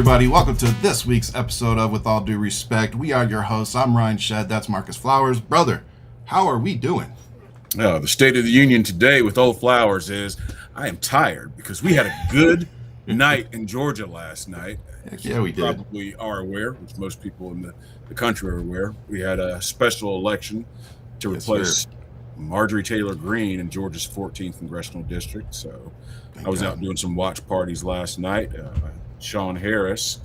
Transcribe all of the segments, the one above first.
everybody. Welcome to this week's episode of With All Due Respect. We are your hosts. I'm Ryan Shead. That's Marcus Flowers. Brother, how are we doing? The State of the Union today with Old Flowers is I am tired because we had a good night in Georgia last night. Yeah, we did. Probably are aware, which most people in the country are aware. We had a special election to replace Marjorie Taylor Greene in Georgia's 14th congressional district. So I was out doing some watch parties last night. Sean Harris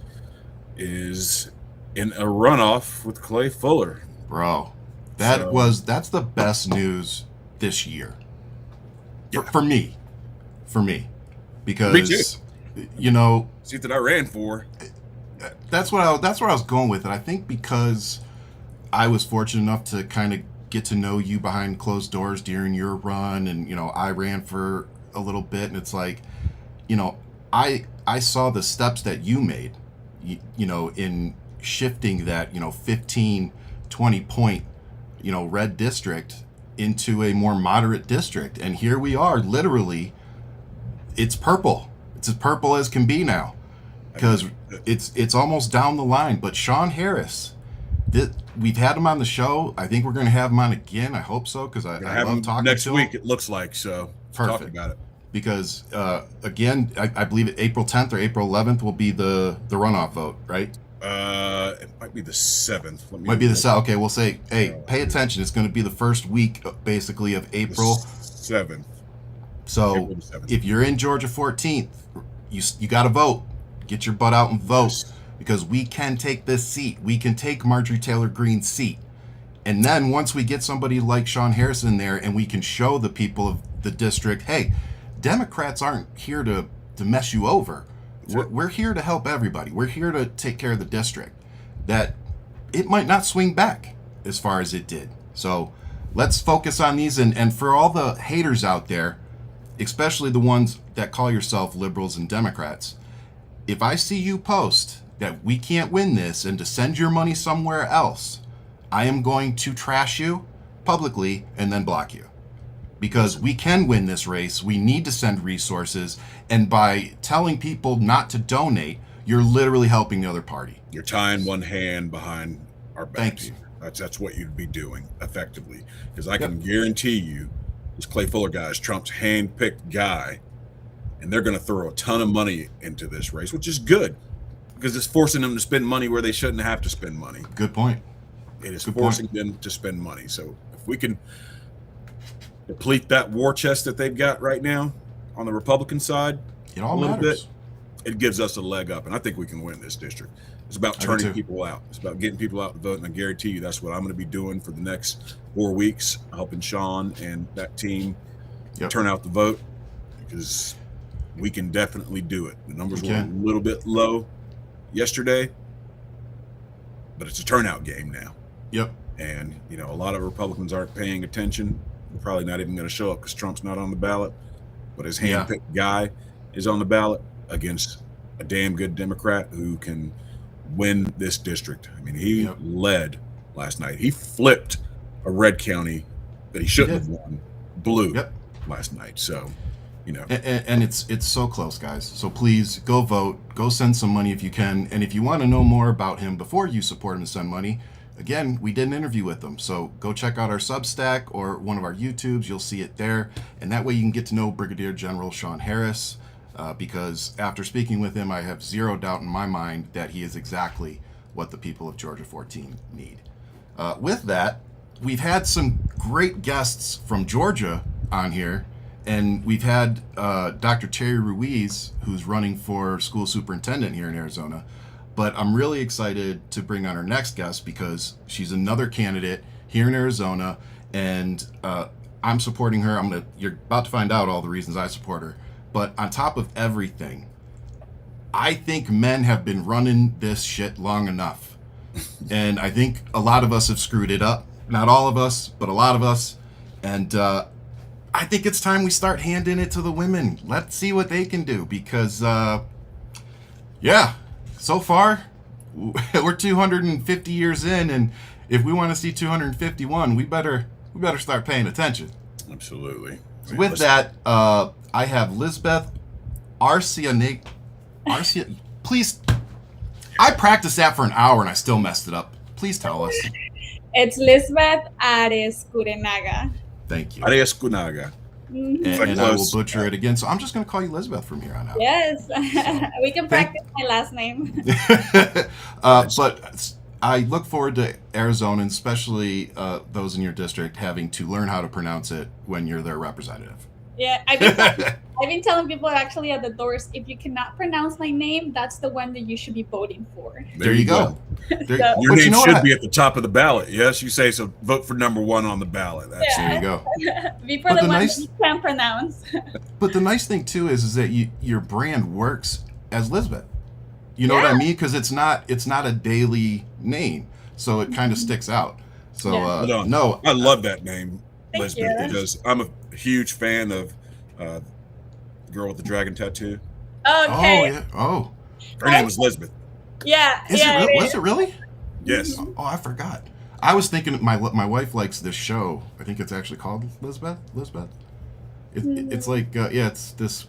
is in a runoff with Clay Fuller. Bro, that's the best news this year. For me. Because me too. You know, seat that I ran for. That's where I was going with it. I think because I was fortunate enough to kind of get to know you behind closed doors during your run, and I ran for a little bit, and it's like, I saw the steps that you made, in shifting that 15, 20 point red district into a more moderate district, and here we are. Literally, it's purple. It's as purple as can be now, because it's almost down the line. But Sean Harris, we've had him on the show. I think we're going to have him on again. I hope so, because I love talking to him. Next week, it looks like, so perfect. Talk about it. Because, again, I believe April 10th or April 11th will be the runoff vote, right? It might be the 7th. Okay, we'll say, hey, pay attention. It's going to be the first week, basically, of April 7th. So if you're in Georgia 14th, you got to vote. Get your butt out and vote, because we can take this seat. We can take Marjorie Taylor Greene's seat. And then once we get somebody like Sean Harris in there, and we can show the people of the district, hey, Democrats aren't here to mess you over. We're here to help everybody. We're here to take care of the district. That it might not swing back as far as it did. So let's focus on these. And for all the haters out there, especially the ones that call yourself liberals and Democrats, if I see you post that we can't win this and to send your money somewhere else, I am going to trash you publicly and then block you. Because we can win this race. We need to send resources. And by telling people not to donate, you're literally helping the other party. You're tying one hand behind our back. Thank you. That's what you'd be doing effectively. Because I can guarantee you, this Clay Fuller guy is Trump's hand-picked guy. And they're going to throw a ton of money into this race, which is good. Because it's forcing them to spend money where they shouldn't have to spend money. Good point. It is forcing them to spend money. So if we can deplete that war chest that they've got right now on the Republican side, it all matters. It gives us a leg up, and I think we can win this district. It's about turning people out. It's about getting people out to vote, and I guarantee you that's what I'm going to be doing for the next 4 weeks, helping Sean and that team turn out the vote, because we can definitely do it. The numbers were a little bit low yesterday, but it's a turnout game now. Yep. And, a lot of Republicans aren't paying attention. They're probably not even going to show up because Trump's not on the ballot, but his hand-picked guy is on the ballot against a damn good Democrat who can win this district. I mean, he led last night. He flipped a red county that he shouldn't have won blue last night. So, And it's so close, guys. So please go vote. Go send some money if you can. And if you want to know more about him before you support him and send money, again, we did an interview with him. So go check out our Substack or one of our YouTubes. You'll see it there. And that way you can get to know Brigadier General Sean Harris, because after speaking with him, I have zero doubt in my mind that he is exactly what the people of Georgia 14 need. With that, we've had some great guests from Georgia on here. And we've had Dr. Terry Ruiz, who's running for school superintendent here in Arizona. But I'm really excited to bring on our next guest because she's another candidate here in Arizona, and I'm supporting her. You're about to find out all the reasons I support her. But on top of everything, I think men have been running this shit long enough. And I think a lot of us have screwed it up. Not all of us, but a lot of us. And I think it's time we start handing it to the women. Let's see what they can do, because so far we're 250 years in, and if we want to see 251, we better start paying attention. Absolutely. With that, I have Lisbeth Arescurenaga. Please I practiced that for an hour and I still messed it up. Please tell us. It's Lisbeth Arescurenaga. Thank you. Arescurenaga. And I will butcher it again. So I'm just going to call you Lisbeth from here on out. Yes. We can practice my last name. But I look forward to Arizona, especially those in your district, having to learn how to pronounce it when you're their representative. Yeah, I've been telling people actually at the doors, if you cannot pronounce my name, that's the one that you should be voting for. There you go. Your name should be at the top of the ballot. Yes, you say so. Vote for number 1 on the ballot. There you go. Before the one that you can't pronounce. But the nice thing too is that your brand works as Lisbeth. You know what I mean? Because it's not a daily name, so it kind of sticks out. So no, I love that name, Thank Lisbeth, you. because I'm a huge fan of the girl with the dragon tattoo. Okay. Oh yeah. Oh. Her name was Lisbeth. Yeah. Was it really? Yes. Oh, I forgot. I was thinking my wife likes this show. I think it's actually called Lisbeth. It's like it's this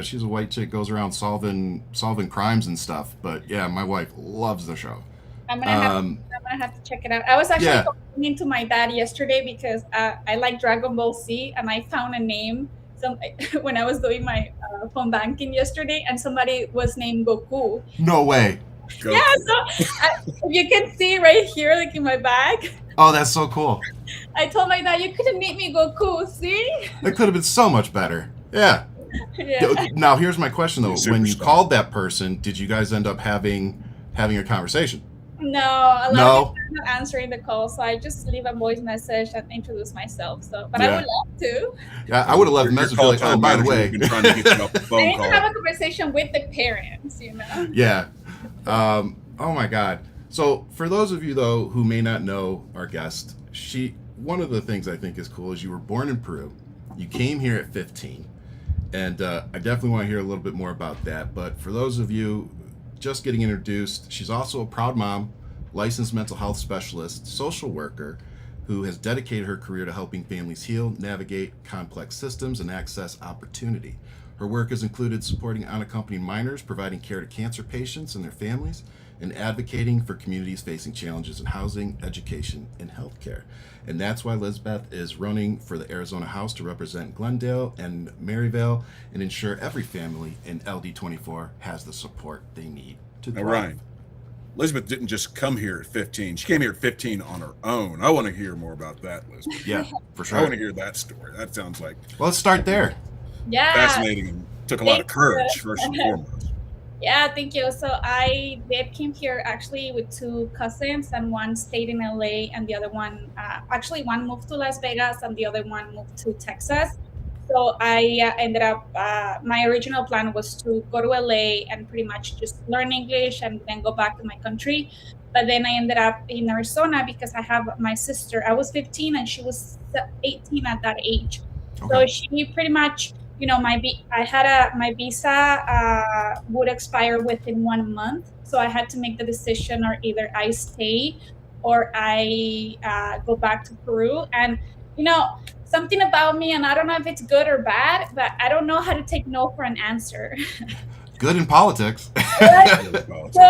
she's a white chick, goes around solving crimes and stuff. But yeah, my wife loves the show. I'm gonna have to check it out. I was actually talking to my dad yesterday because I like Dragon Ball Z, and I found a name when I was doing my phone banking yesterday, and somebody was named Goku. No way. Goku. Yeah, so if you can see right here, like in my bag. Oh, that's so cool. I told my dad, you could have named me Goku. See? It could have been so much better. Yeah. Now here's my question though: when you called that person, did you guys end up having a conversation? No, a lot of people are not answering the call, so I just leave a voice message and introduce myself. But I would love to. Yeah, I would have left a message like, "Oh, by the way, been trying to get you off the phone I need call. to have a conversation with the parents, Yeah. Oh my God. So for those of you though who may not know our guest, one of the things I think is cool is you were born in Peru. You came here at 15, and I definitely want to hear a little bit more about that. But for those of you just getting introduced, she's also a proud mom, licensed mental health specialist, social worker, who has dedicated her career to helping families heal, navigate complex systems, and access opportunity. Her work has included supporting unaccompanied minors, providing care to cancer patients and their families, and advocating for communities facing challenges in housing, education, and healthcare. And that's why Lisbeth is running for the Arizona House to represent Glendale and Maryvale and ensure every family in LD24 has the support they need to thrive. All right. Lisbeth didn't just come here at 15. She came here at 15 on her own. I want to hear more about that, Lisbeth. Yeah, for sure. I want to hear that story. That sounds like let's start there. Yeah. Fascinating, and took a lot of courage, first and foremost. Yeah, thank you. So I came here actually with 2 cousins, and one stayed in LA, and the other one, one moved to Las Vegas, and the other one moved to Texas. So I ended up, my original plan was to go to LA and pretty much just learn English and then go back to my country. But then I ended up in Arizona because I have my sister. I was 15 and she was 18 at that age. Okay. So she pretty much, my visa would expire within 1 month. So I had to make the decision, or either I stay or I go back to Peru. And, something about me, and I don't know if it's good or bad, but I don't know how to take no for an answer. Good in politics. So,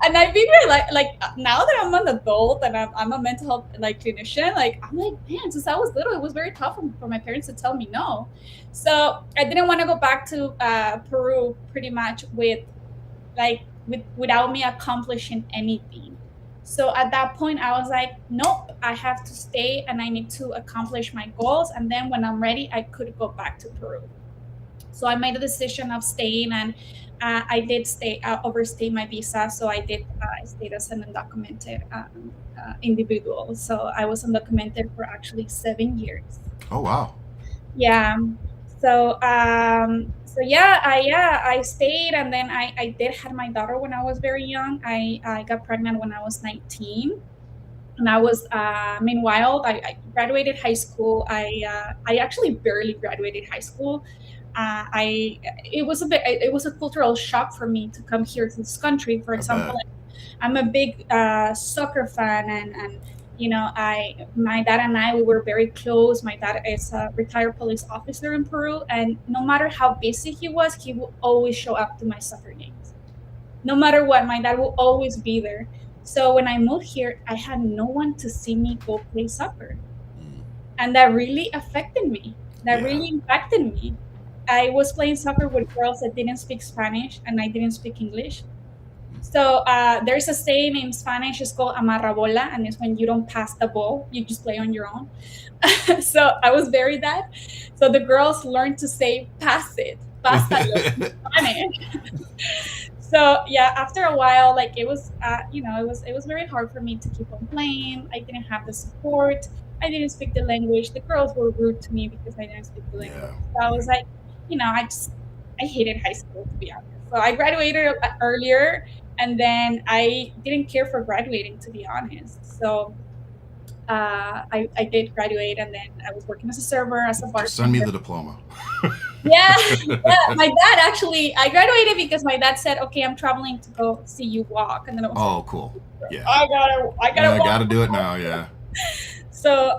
and I've been like now that I'm an adult and I'm a mental health clinician, I'm like, man, since I was little, it was very tough for my parents to tell me no. So I didn't want to go back to Peru pretty much without me accomplishing anything. So at that point, I was like, nope, I have to stay and I need to accomplish my goals. And then when I'm ready, I could go back to Peru. So I made the decision of staying, and I did overstay my visa. So I stayed as an undocumented individual. So I was undocumented for actually 7 years. Oh, wow. Yeah. So I stayed, and then I did have my daughter when I was very young. I got pregnant when I was 19, and I was meanwhile I graduated high school. I actually barely graduated high school. It was a cultural shock for me to come here to this country. For example, I'm a big soccer fan, and my dad and we were very close. My dad is a retired police officer in Peru, and no matter how busy he was, he would always show up to my soccer games. No matter what, my dad will always be there. So when I moved here, I had no one to see me go play soccer. And that really affected me. That really impacted me. I was playing soccer with girls that didn't speak Spanish and I didn't speak English. So there's a saying in Spanish, it's called amarrabola, and it's when you don't pass the ball, you just play on your own. So I was very that. So the girls learned to say pass it, pásalo in Spanish. So yeah, after a while, like it was, it was very hard for me to keep on playing. I didn't have the support. I didn't speak the language. The girls were rude to me because I didn't speak the language. So I was like, I hated high school, to be honest. So I graduated earlier, and then I didn't care for graduating, to be honest. So I did graduate, and then I was working as a server, as a bartender. Just send me the diploma. Yeah. My dad actually, I graduated because my dad said, "Okay, I'm traveling to go see you walk," and then I was like, cool. Yeah. I gotta do it now. Yeah. So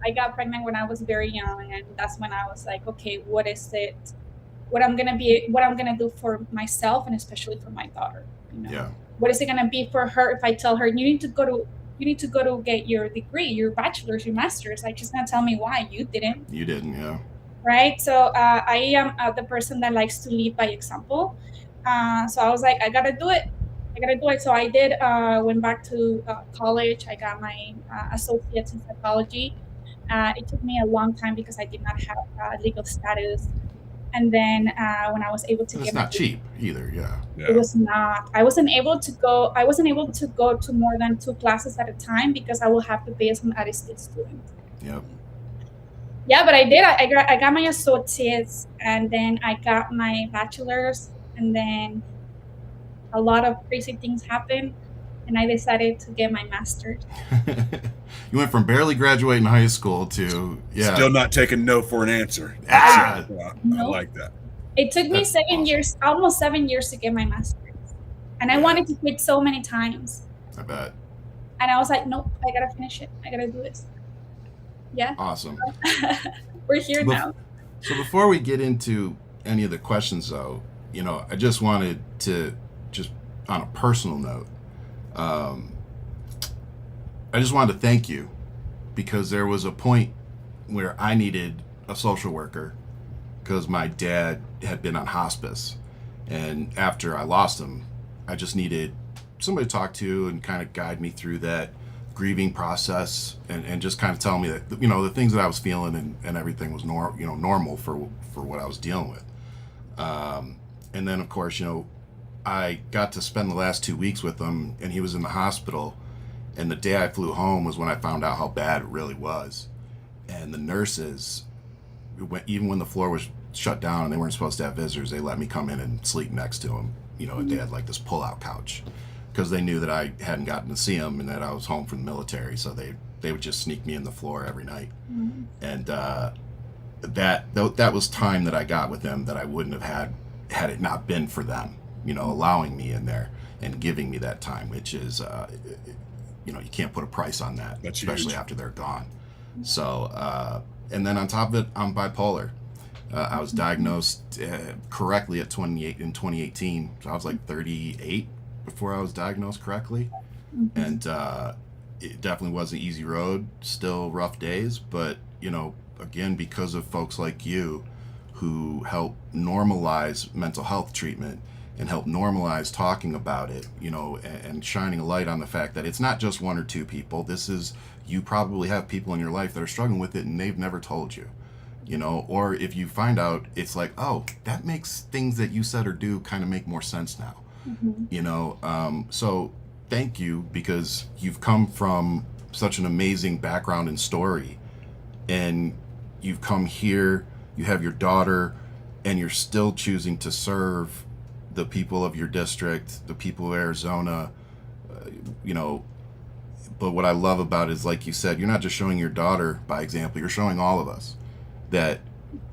I got pregnant when I was very young, and that's when I was like, okay, what is it? What I'm gonna do for myself, and especially for my daughter. Yeah. What is it gonna be for her if I tell her you need to go to get your degree, your bachelor's, your master's? Like, she's gonna tell me why. You didn't. Yeah. Right. So I am the person that likes to lead by example. So I was like, I gotta do it. So I did. Went back to college. I got my associates in psychology. It took me a long time because I did not have legal status. And then when I was able to it's not cheap either. Yeah. It was not. I wasn't able to go to more than 2 classes at a time because I will have to pay as an out-of-state student. Yep. Yeah, but I did. I got my associates, and then I got my bachelor's, and then a lot of crazy things happened, and I decided to get my master's. You went from barely graduating high school to still not taking no for an answer. I like that. It took me 7 years, almost 7 years, to get my master's, and I wanted to quit so many times. I bet. And I was like, nope, I gotta finish it. I gotta do this. Yeah. Awesome. We're here now. So before we get into any of the questions, though, I just wanted to, just on a personal note, I just wanted to thank you, because there was a point where I needed a social worker because my dad had been on hospice, and after I lost him, I just needed somebody to talk to and kind of guide me through that grieving process, and just kind of tell me that the things that I was feeling and everything was normal for what I was dealing with. And then of course I got to spend the last 2 weeks with him, and he was in the hospital. And the day I flew home was when I found out how bad it really was. And the nurses, even when the floor was shut down and they weren't supposed to have visitors, they let me come in and sleep next to him. They had like this pull-out couch, because they knew that I hadn't gotten to see him and that I was home from the military. So they would just sneak me in the floor every night. Mm-hmm. And that was time that I got with them that I wouldn't have had it not been for them, allowing me in there and giving me that time, which is... you can't put a price on that, especially after they're gone. So, and then on top of it, I'm bipolar. I was diagnosed correctly in 2018. So I was like 38 before I was diagnosed correctly. Mm-hmm. And it definitely was an easy road, still rough days. But, again, because of folks like you who help normalize mental health treatment and help normalize talking about it, and shining a light on the fact that it's not just 1 or 2 people. You probably have people in your life that are struggling with it and they've never told you, or if you find out, it's like, oh, that makes things that you said or do kind of make more sense now. Mm-hmm. So thank you, because you've come from such an amazing background and story, and you've come here, you have your daughter, and you're still choosing to serve the people of your district, the people of Arizona, but what I love about it is, like you said, you're not just showing your daughter by example, you're showing all of us that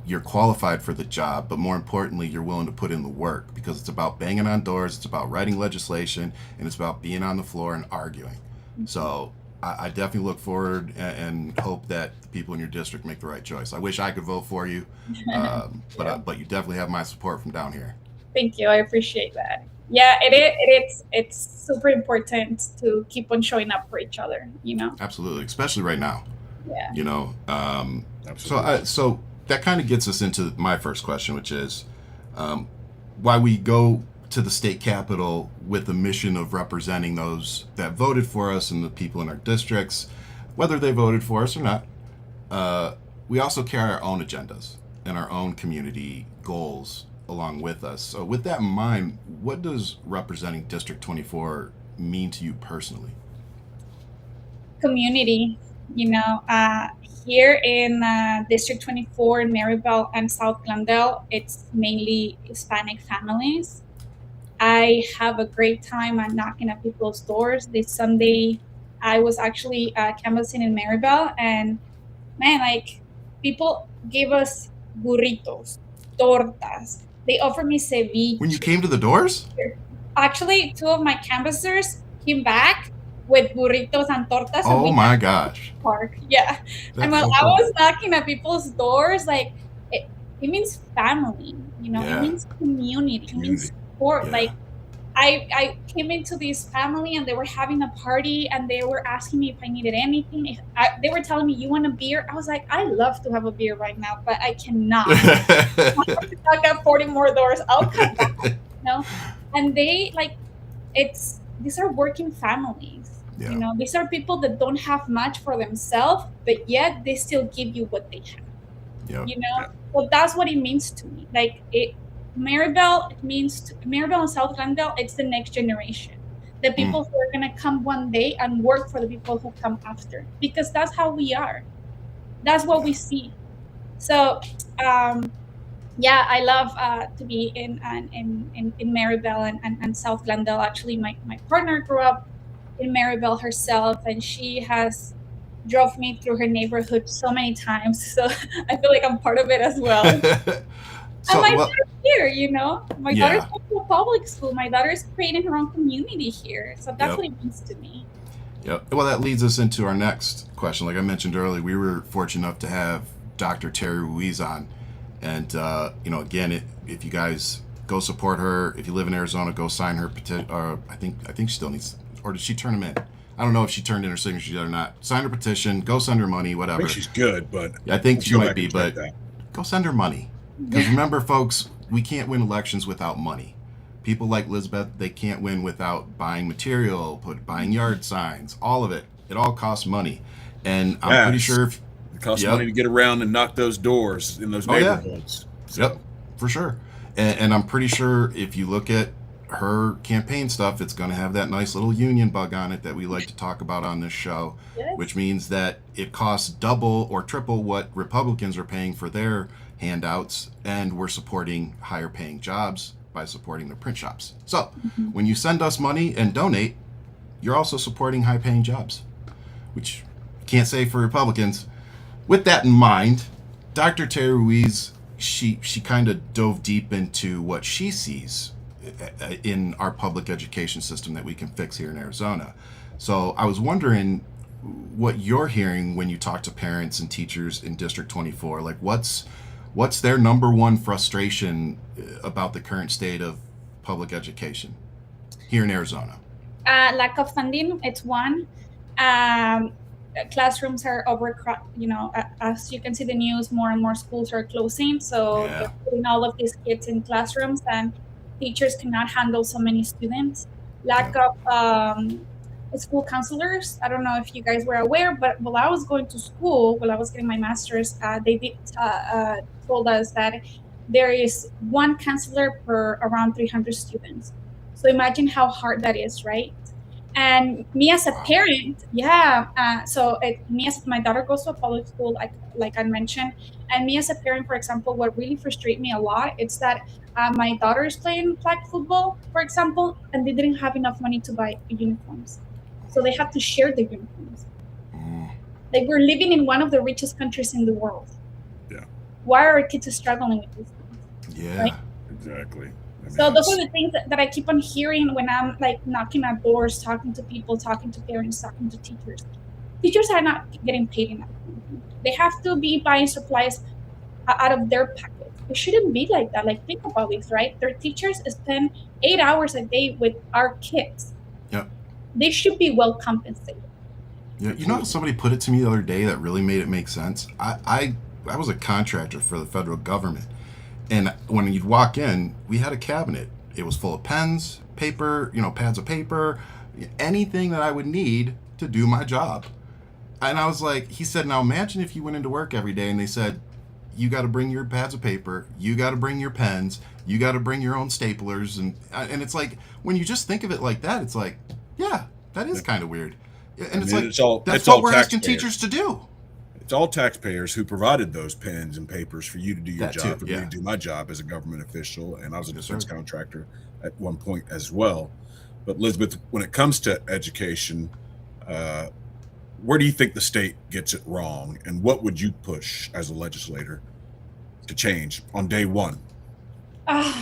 you're qualified for the job, but more importantly, you're willing to put in the work, because it's about banging on doors, it's about writing legislation, and it's about being on the floor and arguing. So I definitely look forward and hope that the people in your district make the right choice. I wish I could vote for you, but you definitely have my support from down here. Thank you. I appreciate that. Yeah, it's super important to keep on showing up for each other, you know? Absolutely, especially right now. Yeah. You know, Absolutely. so that kind of gets us into my first question, which is why we go to the state capitol with the mission of representing those that voted for us and the people in our districts, whether they voted for us or not. We also carry our own agendas and our own community goals along with us. So, with that in mind, what does representing District 24 mean to you personally? Community, you know, here in District 24 in Maryville and South Glendale, it's mainly Hispanic families. I have a great time at knocking at people's doors. This Sunday, I was actually canvassing in Maryville, and man, like people gave us burritos, tortas. They offered me ceviche. When you came to the doors? Actually, two of my canvassers came back with burritos and tortas. Oh my gosh. Park. Yeah. And when I was knocking at people's doors, like it means family, you know, it means community, it means support. Yeah. Like I came into this family and they were having a party and they were asking me if I needed anything. They were telling me, you want a beer? I was like, I love to have a beer right now, but I cannot. I have to knock at 40 more doors. I'll come back, you know? And they these are working families. Yeah. You know, these are people that don't have much for themselves, but yet they still give you what they have. Yep. You know, so that's what it means to me. Like Maryville and South Glendale, it's the next generation. The people who are gonna come one day and work for the people who come after, because that's how we are. That's what we see. So yeah, I love to be in Maryville and South Glendale. Actually, my partner grew up in Maryville herself, and she has drove me through her neighborhood so many times. So I feel like I'm part of it as well. And my daughter's here, you know. My daughter's going to a public school. My daughter's creating her own community here. So that's what it means to me. Yep. Well, that leads us into our next question. Like I mentioned earlier, we were fortunate enough to have Dr. Terry Ruiz on. And, you know, again, if you guys go support her, if you live in Arizona, go sign her petition. I think she still needs, or did she turn them in? I don't know if she turned in her signature yet or not. Sign her petition, go send her money, whatever. I think she's good, but I think she might be, but go send her money. Because remember, folks, we can't win elections without money. People like Lisbeth, they can't win without buying material, buying yard signs, all of it. It all costs money. And I'm pretty sure if it costs money to get around and knock those doors in those neighborhoods. So. Yep, for sure. And I'm pretty sure if you look at her campaign stuff, it's going to have that nice little union bug on it that we like to talk about on this show, which means that it costs double or triple what Republicans are paying for their handouts, and we're supporting higher paying jobs by supporting the print shops. So when you send us money and donate, you're also supporting high paying jobs, which you can't say for Republicans. With that in mind, Dr. Terry Ruiz, she kind of dove deep into what she sees in our public education system that we can fix here in Arizona. So I was wondering what you're hearing when you talk to parents and teachers in District 24. Like what's their number one frustration about the current state of public education here in Arizona? Lack of funding, it's one. Classrooms are overcrowded. You know, as you can see the news, more and more schools are closing. So they're putting all of these kids in classrooms, and teachers cannot handle so many students. Lack of school counselors. I don't know if you guys were aware, but while I was going to school, while I was getting my master's, they told us that there is one counselor per around 300 students. So imagine how hard that is, right? And me as a parent, my daughter goes to a public school, like I mentioned, and me as a parent, for example, what really frustrates me a lot is that my daughter is playing flag football, for example, and they didn't have enough money to buy uniforms, so they have to share the uniforms. Like, we're living in one of the richest countries in the world. Yeah. Why are our kids struggling with these things? Yeah, right? Exactly. So those are the things that I keep on hearing when I'm like knocking at doors, talking to people, talking to parents, talking to teachers. Teachers are not getting paid enough. They have to be buying supplies out of their pocket. it shouldn't be like that. Like, think about this, right? Their teachers spend 8 hours a day with our kids. Yep. They should be well compensated. Yeah, you know how somebody put it to me the other day that really made it make sense? I was a contractor for the federal government, and when you'd walk in, we had a cabinet. It was full of pens, paper, pads of paper, anything that I would need to do my job. And I was like, he said, now imagine if you went into work every day and they said, you got to bring your pads of paper, you got to bring your pens, you got to bring your own staplers, and it's like, when you just think of it like that, it's like, yeah, that is kind of weird. And it's like, that's what we're asking teachers to do. It's all taxpayers who provided those pens and papers for you to do your job, for me to do my job as a government official. And I was a defense contractor at one point as well. But Lisbeth, when it comes to education, where do you think the state gets it wrong? And what would you push as a legislator to change on day one?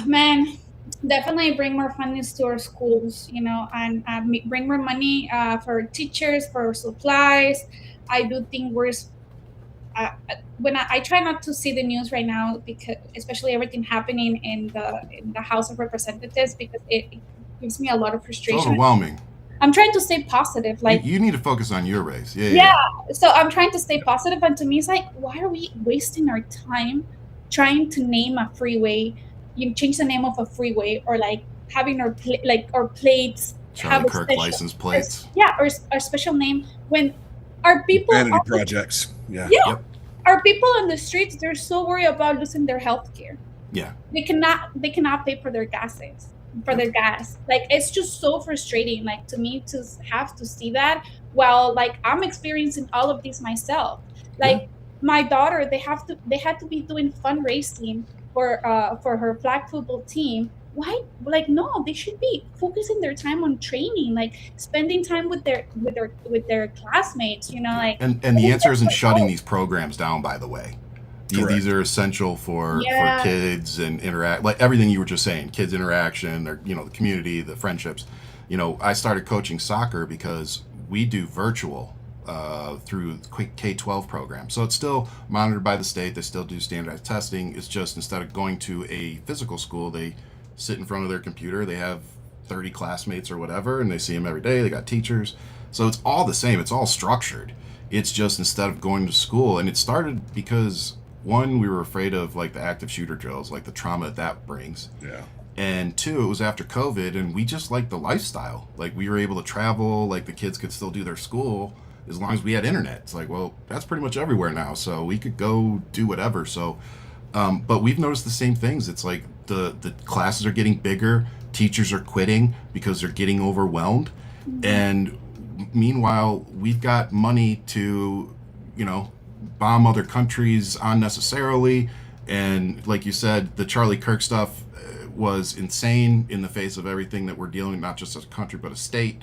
Man, definitely bring more funding to our schools, and bring more money for teachers, for supplies. I do think when I try not to see the news right now, because especially everything happening in the House of Representatives, because it gives me a lot of frustration. It's overwhelming. I'm trying to stay positive. Like, you need to focus on your race. Yeah. So I'm trying to stay positive, and to me, it's like, why are we wasting our time trying to name a freeway? You change the name of a freeway, or like having our plates Charlie Kirk license plates. Or a special name when our people vanity projects. Yeah. Yep. Our people on the streets, they're so worried about losing their health care. Yeah. They cannot pay for their gas. Like, it's just so frustrating, like, to me, to have to see that. Well, like, I'm experiencing all of this myself. Like, my daughter, they had to be doing fundraising for her flag football team. Why? Like, no, they should be focusing their time on training, like spending time with their classmates, like. And the answer isn't shutting these programs down, by the way. These are essential for kids and interact, like everything you were just saying, kids interaction, or the community, the friendships. I started coaching soccer because we do virtual through K-12 program. So it's still monitored by the state. They still do standardized testing. It's just, instead of going to a physical school, they sit in front of their computer. They have 30 classmates or whatever, and they see them every day. They got teachers. So it's all the same. It's all structured. It's just, instead of going to school, and it started because, one, we were afraid of like the active shooter drills, like the trauma that brings. Yeah. And two, it was after COVID, and we just liked the lifestyle. Like, we were able to travel, like the kids could still do their school as long as we had internet. It's like, well, that's pretty much everywhere now, so we could go do whatever. So, but we've noticed the same things. It's like the classes are getting bigger, teachers are quitting because they're getting overwhelmed. Mm-hmm. And meanwhile, we've got money to, bomb other countries unnecessarily. And like you said, the Charlie Kirk stuff was insane in the face of everything that we're dealing with, not just as a country, but a state.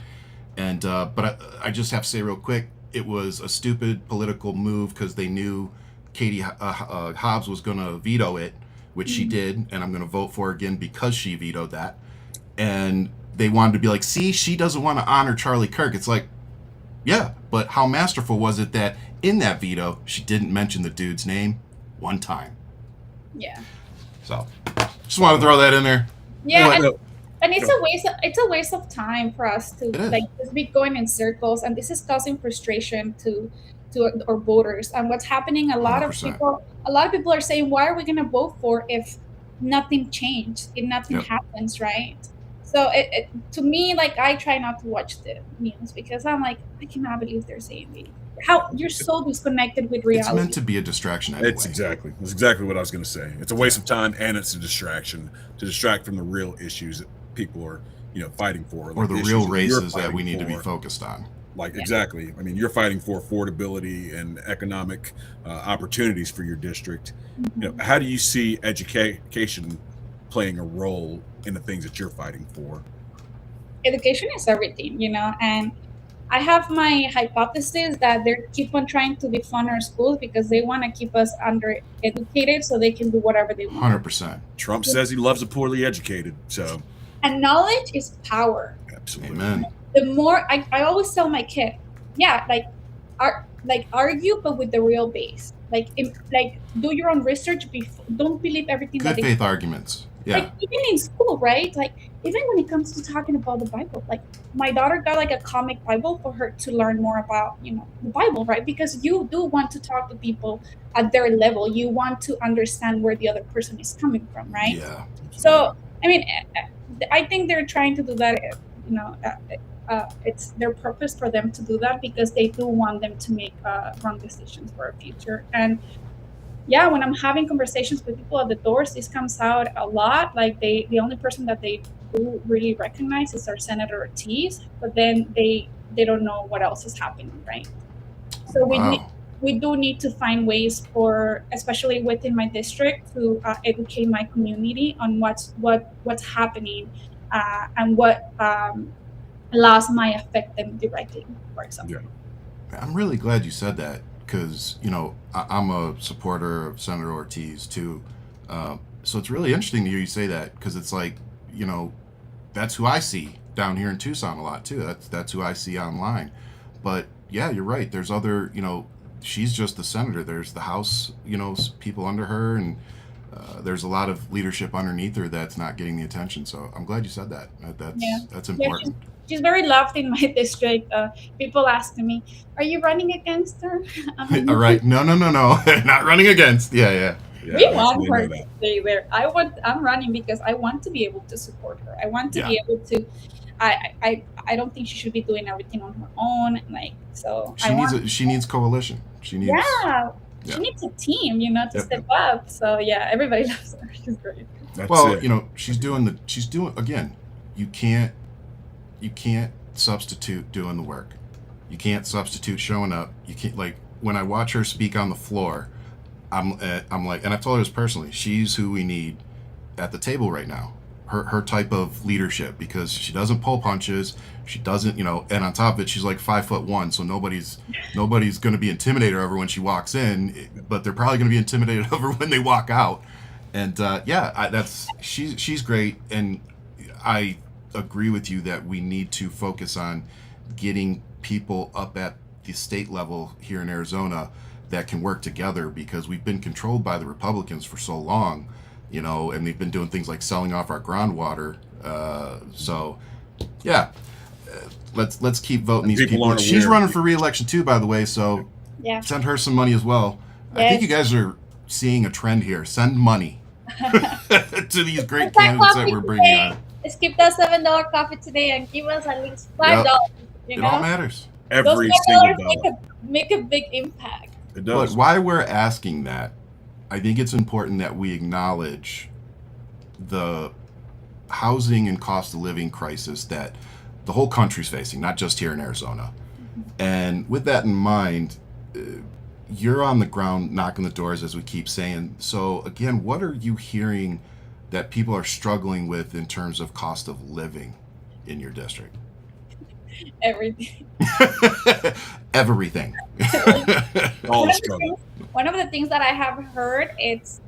And but I just have to say real quick, it was a stupid political move because they knew Katie Hobbs was going to veto it, which she did, and I'm going to vote for her again because she vetoed that. And they wanted to be like, see, she doesn't want to honor Charlie Kirk. It's like, yeah, but how masterful was it that in that veto, she didn't mention the dude's name one time? Yeah. So, just want to throw that in there. Yeah, and it's a waste of time for us to like just be going in circles, and this is causing frustration to our voters. And what's happening, a lot 100%. of people are saying, why are we going to vote for if nothing changed, if nothing happens, right? So it to me, like, I try not to watch the news because I'm like, I cannot believe they're saying me. How you're so disconnected with reality. It's meant to be a distraction anyway. That's exactly what I was going to say. It's a waste of time, and it's a distraction to distract from the real issues that people are, fighting for, or the real races that we need to be focused on. Like, exactly. I mean, you're fighting for affordability and economic opportunities for your district. Mm-hmm. How do you see education playing a role in the things that you're fighting for? Education is everything, and I have my hypothesis that they keep on trying to defund our schools because they want to keep us under-educated so they can do whatever they want. 100%. Trump says he loves the poorly educated, so. And knowledge is power. Absolutely. Amen. The more, I always tell my kid, like, like argue, but with the real base. Like do your own research before. Don't believe everything Good that faith arguments. Yeah. like even in school, right? Like even when it comes to talking about the Bible, like my daughter got like a comic Bible for her to learn more about, the Bible, right? Because you do want to talk to people at their level. You want to understand where the other person is coming from, right? Yeah. So I mean, I think they're trying to do that. It's their purpose for them to do that because they do want them to make wrong decisions for a future. And yeah, when I'm having conversations with people at the doors, this comes out a lot. Like the only person that they do really recognize is our Senator Ortiz, but then they don't know what else is happening, right? So Wow. we do need to find ways for, especially within my district, to educate my community on what's happening and what laws might affect them directly, for example. Yeah. I'm really glad you said that because, I'm a supporter of Senator Ortiz too. So it's really interesting to hear you say that because it's like, that's who I see down here in Tucson a lot too. That's who I see online. But yeah, you're right. There's other, she's just the senator. There's the House, people under her, and there's a lot of leadership underneath her that's not getting the attention. So I'm glad you said that. That's important. Yeah, she's very loved in my district. People ask me, "Are you running against her?" All right. No. Not running against. Yeah. We want her to stay there. I'm running because I want to be able to support her. I want to be able to. I don't think she should be doing everything on her own. Like so, she needs coalition. She needs. She needs a team, to step up. So yeah, everybody loves her. She's great. She's doing again. You can't substitute doing the work. You can't substitute showing up. You can't, like, when I watch her speak on the floor, I'm like, and I've told her this personally, she's who we need at the table right now. Her type of leadership, because she doesn't pull punches. She doesn't, and on top of it, she's like 5'1", so nobody's going to be intimidated over when she walks in, but they're probably going to be intimidated over when they walk out. And she's great, and I agree with you that we need to focus on getting people up at the state level here in Arizona that can work together, because we've been controlled by the Republicans for so long, and they've been doing things like selling off our groundwater. Let's keep voting these people. She's running for re-election too, by the way, so send her some money as well. Yes. I think you guys are seeing a trend here. Send money to these great candidates that we're bringing on. Skip that $7 coffee today and give us at least $5. It all matters. Every single dollar. Make a big impact. It does. But why we're asking that, I think it's important that we acknowledge the housing and cost of living crisis that the whole country's facing, not just here in Arizona. And with that in mind, you're on the ground knocking the doors, as we keep saying. So again, what are you hearing that people are struggling with in terms of cost of living in your district? Everything. Everything. All the struggle. One of the things that I have heard, it's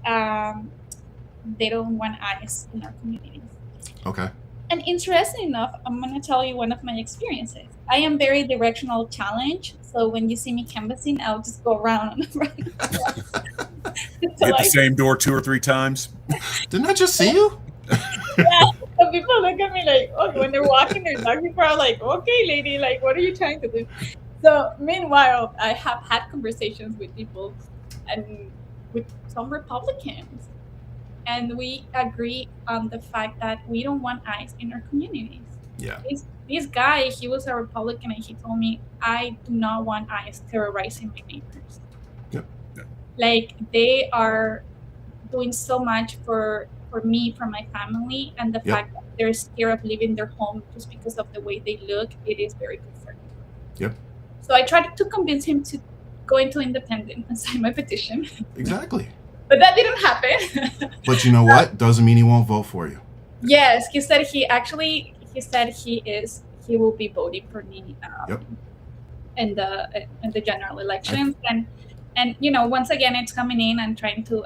they don't want ICE in our communities. Okay. And interesting enough, I'm going to tell you one of my experiences. I am very directional challenged, so when you see me canvassing, I'll just go around and around. Hit the same door 2 or 3 times. Didn't I just see you? Yeah. So people look at me like, oh, when they're walking their dog, people are like, okay, lady, like, what are you trying to do? So meanwhile, I have had conversations with people and with some Republicans, and we agree on the fact that we don't want ICE in our communities. Yeah. This guy, he was a Republican, and he told me, I do not want ICE terrorizing my neighbors. Yep. Like, they are doing so much for me, for my family, and the fact that they're scared of leaving their home just because of the way they look, it is very concerning. Yep. So I tried to convince him to go into independent and sign my petition. Exactly. But that didn't happen. But you know what? Doesn't mean he won't vote for you. Yes, he said he will be voting for me in the general elections. And once again, it's coming in and trying to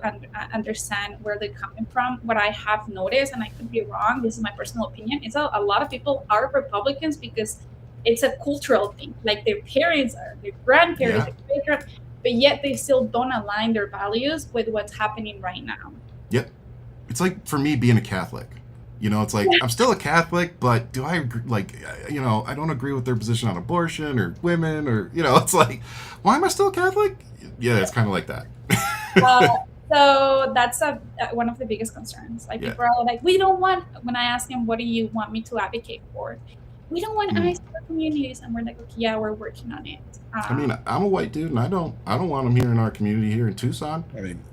understand where they're coming from. What I have noticed, and I could be wrong, this is my personal opinion, is a lot of people are Republicans because it's a cultural thing. Like their parents are, their grandparents, their great but yet they still don't align their values with what's happening right now. Yep. It's like for me being a Catholic. It's like I'm still a Catholic, but do I agree, I don't agree with their position on abortion or women or it's like, why am I still a Catholic? Yeah, it's kind of like that. So that's one of the biggest concerns. Like people are like, we don't want. When I ask them, what do you want me to advocate for? We don't want ICE in our communities, and we're like, okay, yeah, we're working on it. I mean, I'm a white dude, and I don't want them here in our community here in Tucson. I mean,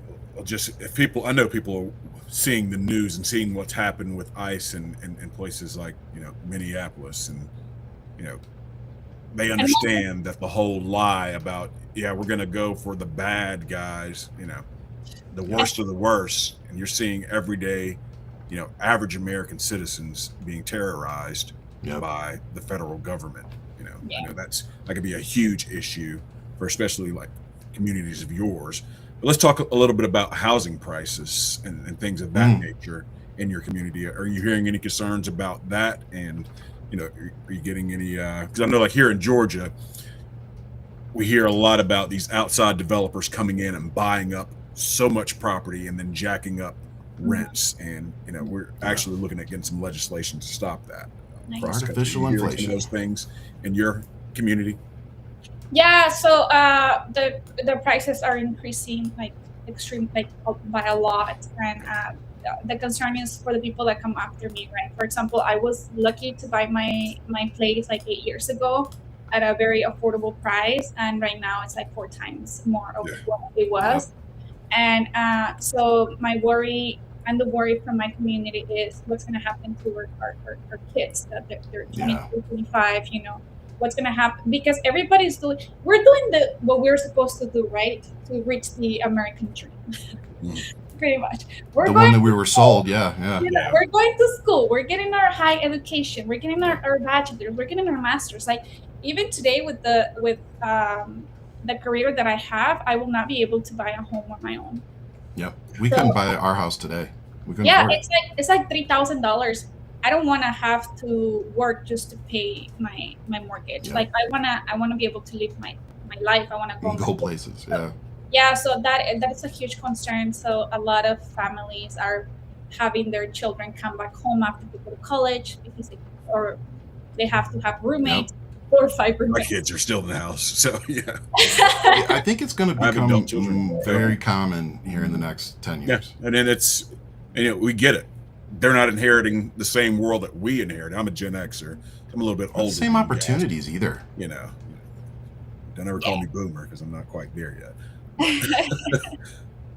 just if I know people are seeing the news and seeing what's happened with ICE in places like Minneapolis, and they understand that the whole lie about we're going to go for the bad guys, the worst of the worst, and you're seeing every day, average American citizens being terrorized by the federal government. That could be a huge issue for especially like communities of yours. But let's talk a little bit about housing prices and things of that nature in your community. Are you hearing any concerns about that? And are you getting any? Because I know, like here in Georgia, we hear a lot about these outside developers coming in and buying up so much property and then jacking up rents. And we're actually looking at getting some legislation to stop that. For artificial inflation. Those things in your community. Yeah, so the prices are increasing like by a lot, and the concern is for the people that come after me, right? For example, I was lucky to buy my place like 8 years ago at a very affordable price, and right now it's like 4 times more of what it was. And so my worry and the worry from my community is what's going to happen to our kids that they're 22, 25, what's going to happen, because we're doing what we're supposed to do, right, to reach the American dream. Pretty much the one that we were sold. Yeah. We're going to school, we're getting our high education, we're getting our bachelor's, we're getting our master's. Like even today with the career that I have, I will not be able to buy a home on my own. Yep, we couldn't buy our house today. We couldn't. Yeah, it's like $3,000. I don't want to have to work just to pay my mortgage. Like I wanna be able to live my life. I want to go places. Yeah, so that is a huge concern. So a lot of families are having their children come back home after they go to college because they have to have roommates. 4 or 5 roommates. My kids are still in the house, so yeah. I think it's going to become very common here in the next 10 years. Yeah, and then we get it. They're not inheriting the same world that we inherited. I'm a Gen Xer. I'm a little bit older. Same opportunities either. Don't ever call me boomer because I'm not quite there yet.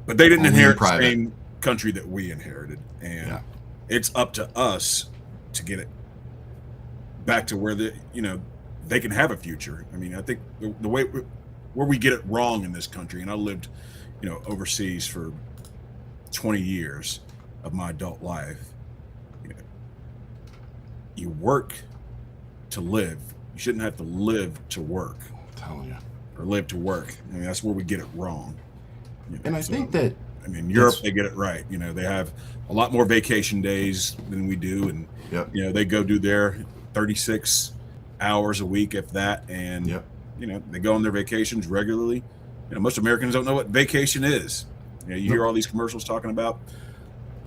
But they didn't inherit the same country that we inherited, and it's up to us to get it back to where they can have a future. I mean, I think the way where we get it wrong in this country, and I lived, overseas for 20 years of my adult life. You work to live. You shouldn't have to live to work. I'm telling you. Or live to work. I mean, that's where we get it wrong. And I think that Europe, they get it right. They have a lot more vacation days than we do, and they go do their 36 hours a week, if that, and they go on their vacations regularly. Most Americans don't know what vacation is. You hear all these commercials talking about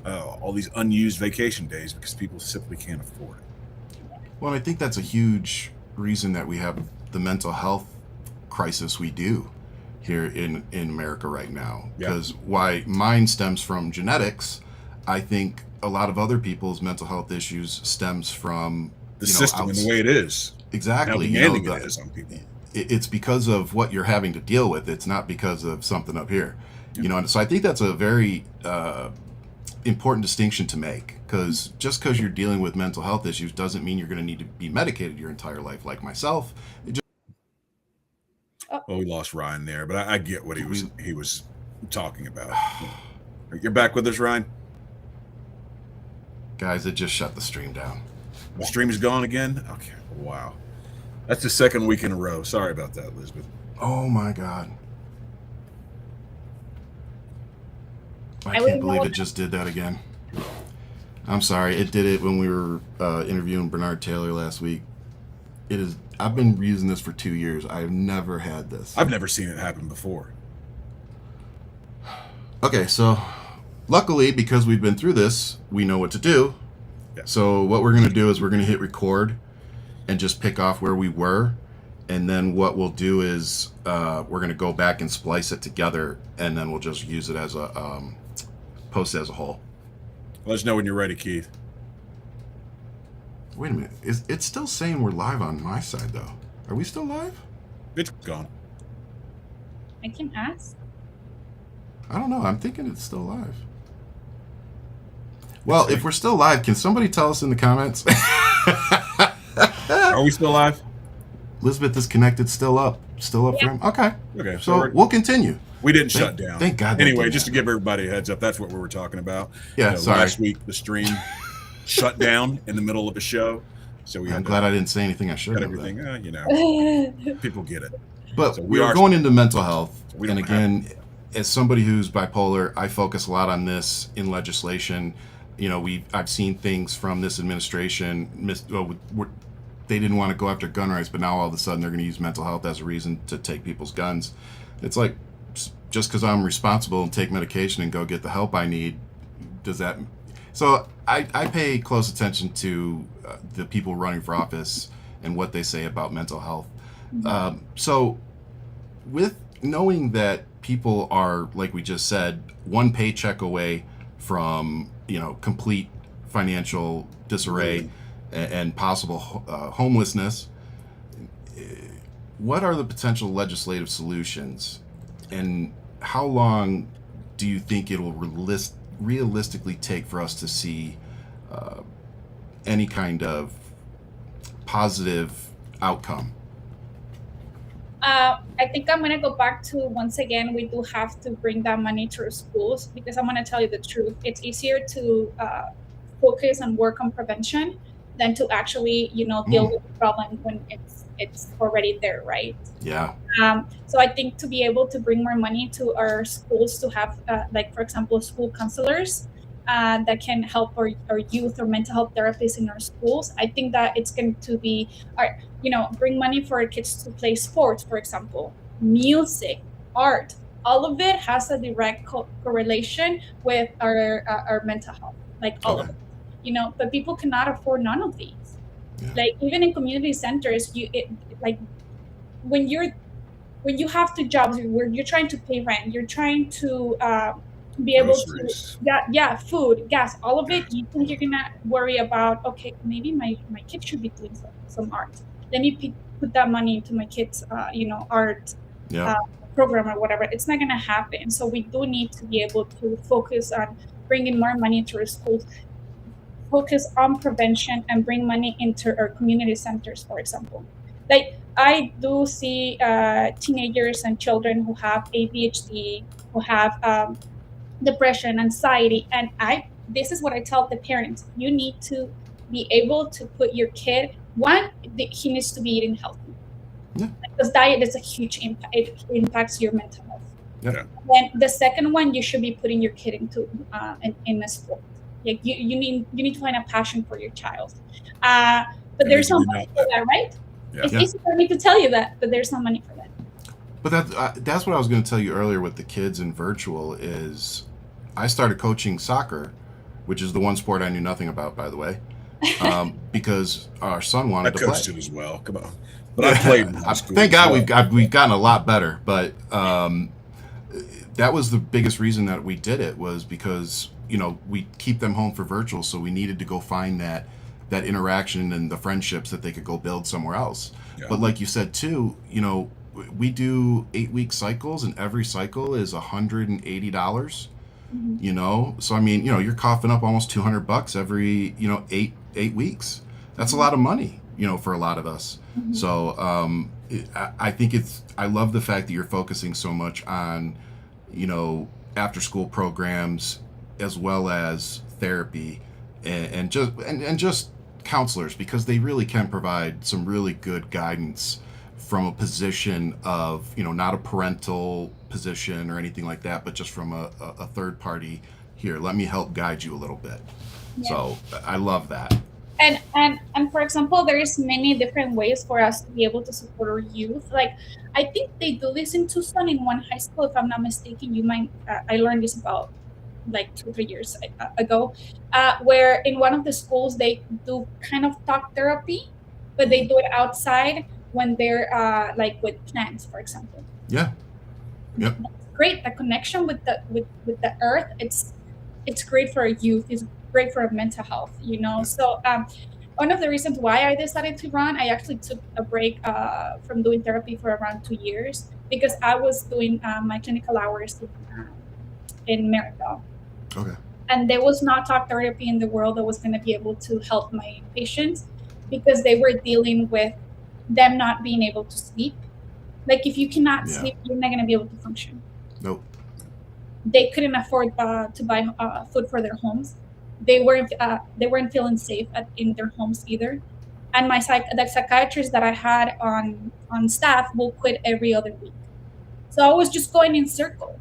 all these unused vacation days because people simply can't afford it. Well, I think that's a huge reason that we have the mental health crisis we do here in America right now. Because why mine stems from genetics, I think a lot of other people's mental health issues stems from the system and the way it is. Exactly. How demanding it is on people. It's because of what you're having to deal with. It's not because of something up here. And so I think that's a very important distinction to make, because just because you're dealing with mental health issues doesn't mean you're going to need to be medicated your entire life, like myself. We lost Ryan there, but I get what he was talking about. You're back with us, Ryan? Guys, it just shut the stream down. The stream is gone again? Okay, wow. That's the second week in a row. Sorry about that, Lisbeth. Oh my God. I can't believe it just did that again. I'm sorry. It did it when we were interviewing Bernard Taylor last week. It is. I've been using this for 2 years. I've never had this. I've never seen it happen before. Okay, so luckily, because we've been through this, we know what to do. Yeah. So what we're going to do is we're going to hit record and just pick off where we were. And then what we'll do is we're going to go back and splice it together, and then we'll just use it as a post as a whole. Let us know when you're ready, Keith. Wait a minute. It's still saying we're live on my side, though. Are we still live? It's gone. I can ask. I don't know. I'm thinking it's still live. Well, if we're still live, can somebody tell us in the comments? Are we still live? Lisbeth is connected, still up for him. Okay. Okay. So we'll continue. We didn't shut down. Thank God. Anyway, just to give everybody a heads up, that's what we were talking about. Yeah, sorry. Last week, the stream shut down in the middle of a show. So I'm glad I didn't say anything I should have. Everything, people get it. But we are going into mental health. And again, as somebody who's bipolar, I focus a lot on this in legislation. I've seen things from this administration. They didn't want to go after gun rights, but now all of a sudden they're going to use mental health as a reason to take people's guns. It's like, just because I'm responsible and take medication and go get the help I need, does that... So I pay close attention to the people running for office and what they say about mental health. So with knowing that people are, like we just said, one paycheck away from, complete financial disarray and possible homelessness, what are the potential legislative solutions, and how long do you think it will realistically take for us to see any kind of positive outcome? I think I'm going to go back to, once again, we do have to bring that money to our schools, because I'm going to tell you the truth. It's easier to focus and work on prevention than to actually, deal with the problem when it's already there, right? Yeah. So I think to be able to bring more money to our schools, to have, for example, school counselors that can help our youth, or mental health therapists in our schools. I think that it's going to be, bring money for our kids to play sports, for example, music, art. All of it has a direct correlation with our mental health, all of it. But people cannot afford none of these. Yeah. Even in community centers, when you have two jobs, where you're trying to pay rent, you're trying to be able to, food, gas, all of it. You think you're gonna worry about, okay, maybe my kid should be doing some art. Let me put that money into my kids, art program or whatever. It's not gonna happen. So we do need to be able to focus on bringing more money to our schools, focus on prevention, and bring money into our community centers, for example. I do see teenagers and children who have ADHD, who have depression, anxiety, and this is what I tell the parents: you need to be able to put your kid, he needs to be eating healthy. Yeah. Because diet is a huge impact. It impacts your mental health. Yeah. Then the second one, you should be putting your kid into in a sport. You need to find a passion for your child. But there's no money for that, right? Yeah. It's easy for me to tell you that, but there's no money for that. But that's what I was going to tell you earlier with the kids in virtual. Is I started coaching soccer, which is the one sport I knew nothing about, by the way, because our son wanted to play. I coached it as well. Come on, but I played in high school. Thank God we've gotten a lot better. But that was the biggest reason that we did it, was because we keep them home for virtual, so we needed to go find that interaction and the friendships that they could go build somewhere else. Yeah. But like you said too, we do 8-week cycles, and every cycle is $180. Mm-hmm. So I mean, you're coughing up almost $200 every 8 weeks. That's a lot of money, for a lot of us. Mm-hmm. So I think I love the fact that you're focusing so much on after school programs, as well as therapy and just counselors, because they really can provide some really good guidance from a position of, not a parental position or anything like that, but just from a third party. Here, let me help guide you a little bit. Yeah. So I love that. And for example, there is many different ways for us to be able to support our youth. Like, I think they do this in Tucson in one high school, if I'm not mistaken. You might I learned this about like 2 or 3 years ago, where in one of the schools they do kind of talk therapy, but they do it outside when they're like with plants, for example. Yeah. Yep. It's great. The connection with the earth, it's great for our youth. It's great for our mental health, you know. So one of the reasons why I decided to run, I actually took a break from doing therapy for around 2 years because I was doing my clinical hours in America. Okay. And there was not talk therapy in the world that was going to be able to help my patients because they were dealing with them not being able to sleep. Like, if you cannot sleep, you're not going to be able to function. Nope. They couldn't afford to buy food for their homes. They weren't feeling safe in their homes either. And the psychiatrist that I had on staff will quit every other week. So I was just going in circles.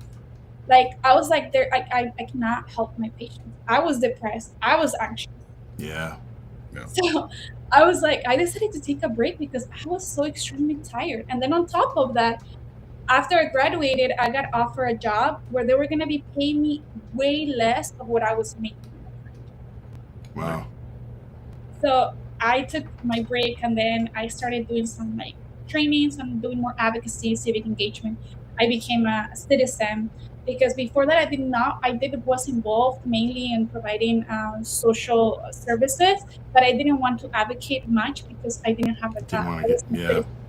Like, I was like, I cannot help my patients. I was depressed. I was anxious. Yeah. So I was like, I decided to take a break because I was so extremely tired. And then on top of that, after I graduated, I got offered a job where they were going to be paying me way less of what I was making. Wow. So I took my break, and then I started doing some like trainings and doing more advocacy, civic engagement. I became a citizen because before that was involved mainly in providing social services, but I didn't want to advocate much because I didn't have a job.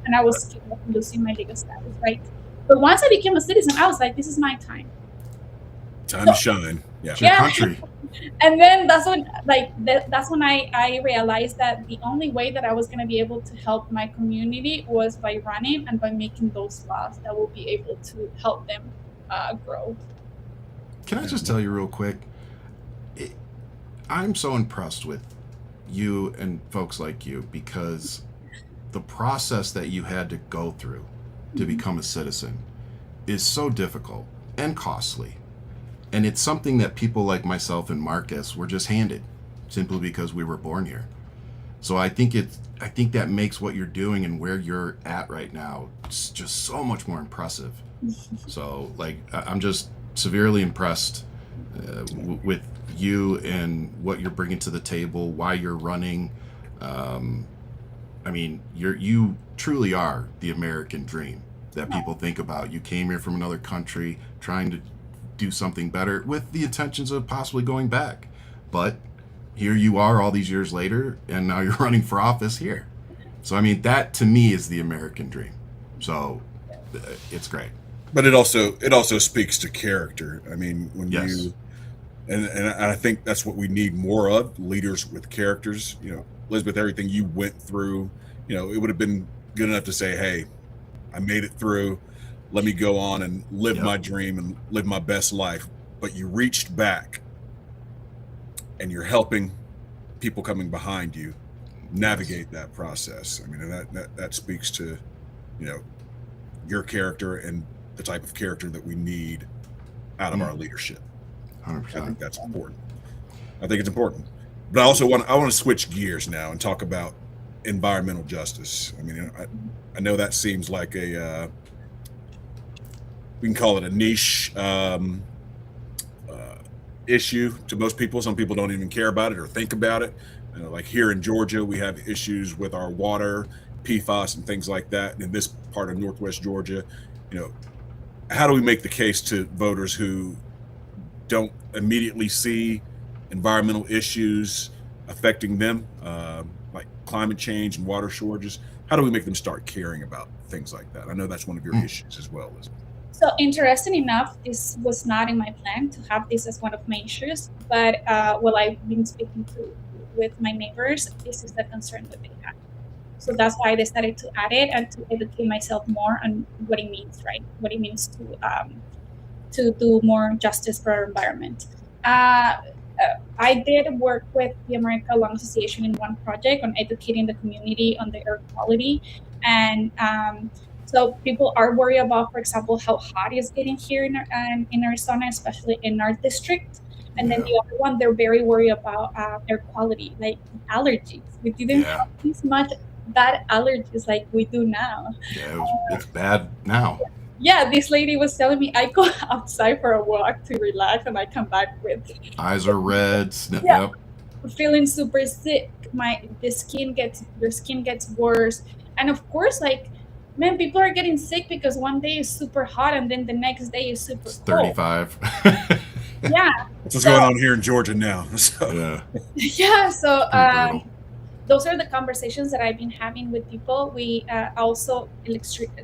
And I was scared of losing my legal status, right? But once I became a citizen, I was like, this is my time. Time to shine. Yeah. It's your country. And then that's when I realized that the only way that I was going to be able to help my community was by running and by making those laws that will be able to help them grow. Can I just tell you real quick? I'm so impressed with you and folks like you because the process that you had to go through to become a citizen is so difficult and costly. And it's something that people like myself and Marcus were just handed simply because we were born here. So I think that makes what you're doing and where you're at right now just so much more impressive. So like, I'm just severely impressed with you and what you're bringing to the table, why you're running. I mean, you truly are the American dream that people think about. You came here from another country trying to do something better with the intentions of possibly going back. But here you are all these years later, and now you're running for office here. So, I mean, that to me is the American dream. So it's great. But it also speaks to character. I mean, when you, and I think that's what we need more of, leaders with characters. You know, Lisbeth, everything you went through, you know, it would have been good enough to say, hey, I made it through. Let me go on and live my dream and live my best life. But you reached back and you're helping people coming behind you navigate that process. I mean, and that speaks to, you know, your character and the type of character that we need out of our leadership. 100%. I think that's important. I think it's important. But I also want to switch gears now and talk about environmental justice. I mean, I know that seems like a we can call it a niche issue to most people. Some people don't even care about it or think about it. You know, like here in Georgia, we have issues with our water, PFAS, and things like that. In this part of Northwest Georgia, you know, how do we make the case to voters who don't immediately see environmental issues affecting them, like climate change and water shortages? How do we make them start caring about things like that? I know that's one of your issues as well, Elizabeth. So interesting enough, this was not in my plan to have this as one of my issues, but while I've been speaking with my neighbors, this is the concern that they have. So that's why I decided to add it and to educate myself more on what it means, right? What it means to do more justice for our environment. I did work with the American Lung Association in one project on educating the community on the air quality. And so people are worried about, for example, how hot it's getting here in Arizona, especially in our district. And then the other one, they're very worried about air quality, like allergies. We didn't have this much bad allergies like we do now. Yeah, it's bad now. Yeah, this lady was telling me I go outside for a walk to relax and I come back with eyes are red. Yep. Feeling super sick. Your skin gets worse. And of course, like, man, people are getting sick because one day is super hot and then the next day is super it's 35. Yeah. That's what's going on here in Georgia now. So. Yeah. So those are the conversations that I've been having with people. We also the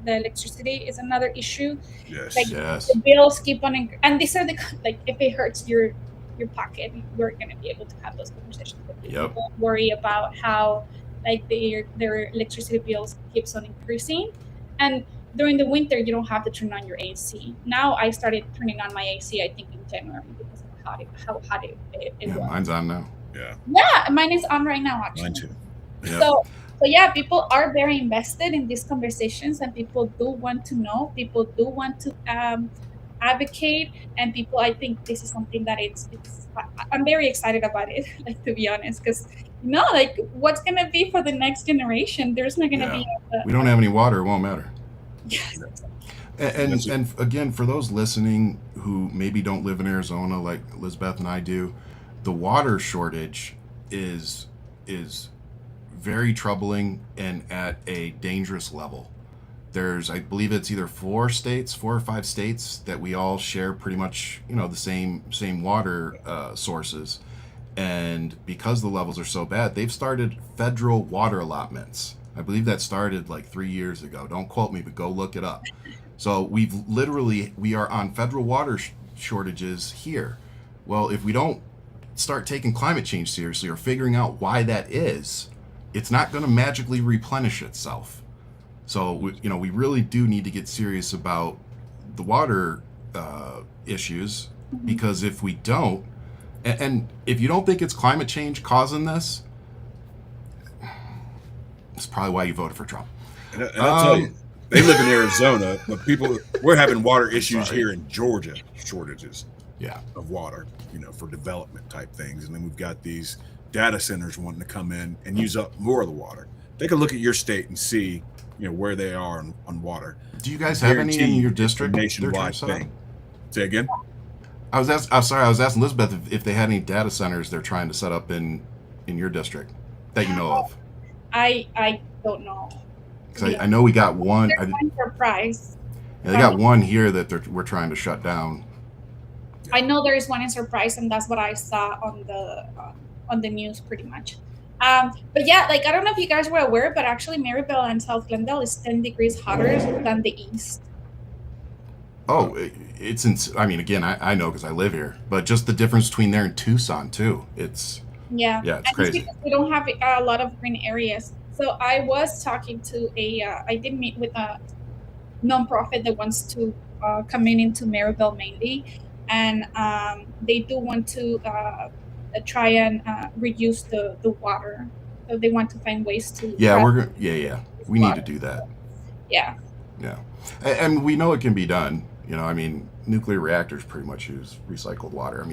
electricity is another issue. Yes. Like the bills keep on, and these are the like if it hurts your pocket, you're going to be able to have those conversations with people. Yep. Don't worry about how like their electricity bills keeps on increasing, and during the winter you don't have to turn on your AC. Now I started turning on my AC I think in January because of how hot it was. Mine's on now. Yeah, mine is on right now actually. Mine too. Yep. So yeah, people are very invested in these conversations, and people do want to know. People do want to advocate, and people. I think this is something that I'm very excited about it. Like, to be honest, because like what's gonna be for the next generation? There's not gonna be. We don't have any water. It won't matter. Yes. And again, for those listening who maybe don't live in Arizona like Lisbeth and I do, the water shortage is very troubling and at a dangerous level. There's, I believe it's either 4 or 5 states that we all share pretty much, the same water sources. And because the levels are so bad, they've started federal water allotments. I believe that started like 3 years ago. Don't quote me, but go look it up. So we are on federal water shortages here. Well, if we don't start taking climate change seriously or figuring out why that is, it's not going to magically replenish itself. So we really do need to get serious about the water issues, because if we don't, and if you don't think it's climate change causing this, it's probably why you voted for Trump. And I'll tell you, they live in Arizona, but we're having water issues here in Georgia, shortages of water, for development type things. And then we've got these data centers wanting to come in and use up more of the water. Take a look at your state and see, where they are on water. Do you guys have any in your district? Nationwide thing. Say again? I was asking Lisbeth if they had any data centers they're trying to set up in your district that you know of. I don't know. Because I know we got one. There's one Surprise. Yeah, they got one here that we're trying to shut down. I know there is one in Surprise, and that's what I saw on the news pretty much. But yeah, like, I don't know if you guys were aware, but actually Maryville and South Glendale is 10 degrees hotter than the east. Oh, again, I know because I live here, but just the difference between there and Tucson too. It's it's crazy. Because we don't have a lot of green areas. So I was talking to I did meet with a nonprofit that wants to come into Maryville mainly, and they do want to try and reduce the water. So they want to find ways to. We need to do that. Yeah. And we know it can be done. Nuclear reactors pretty much use recycled water.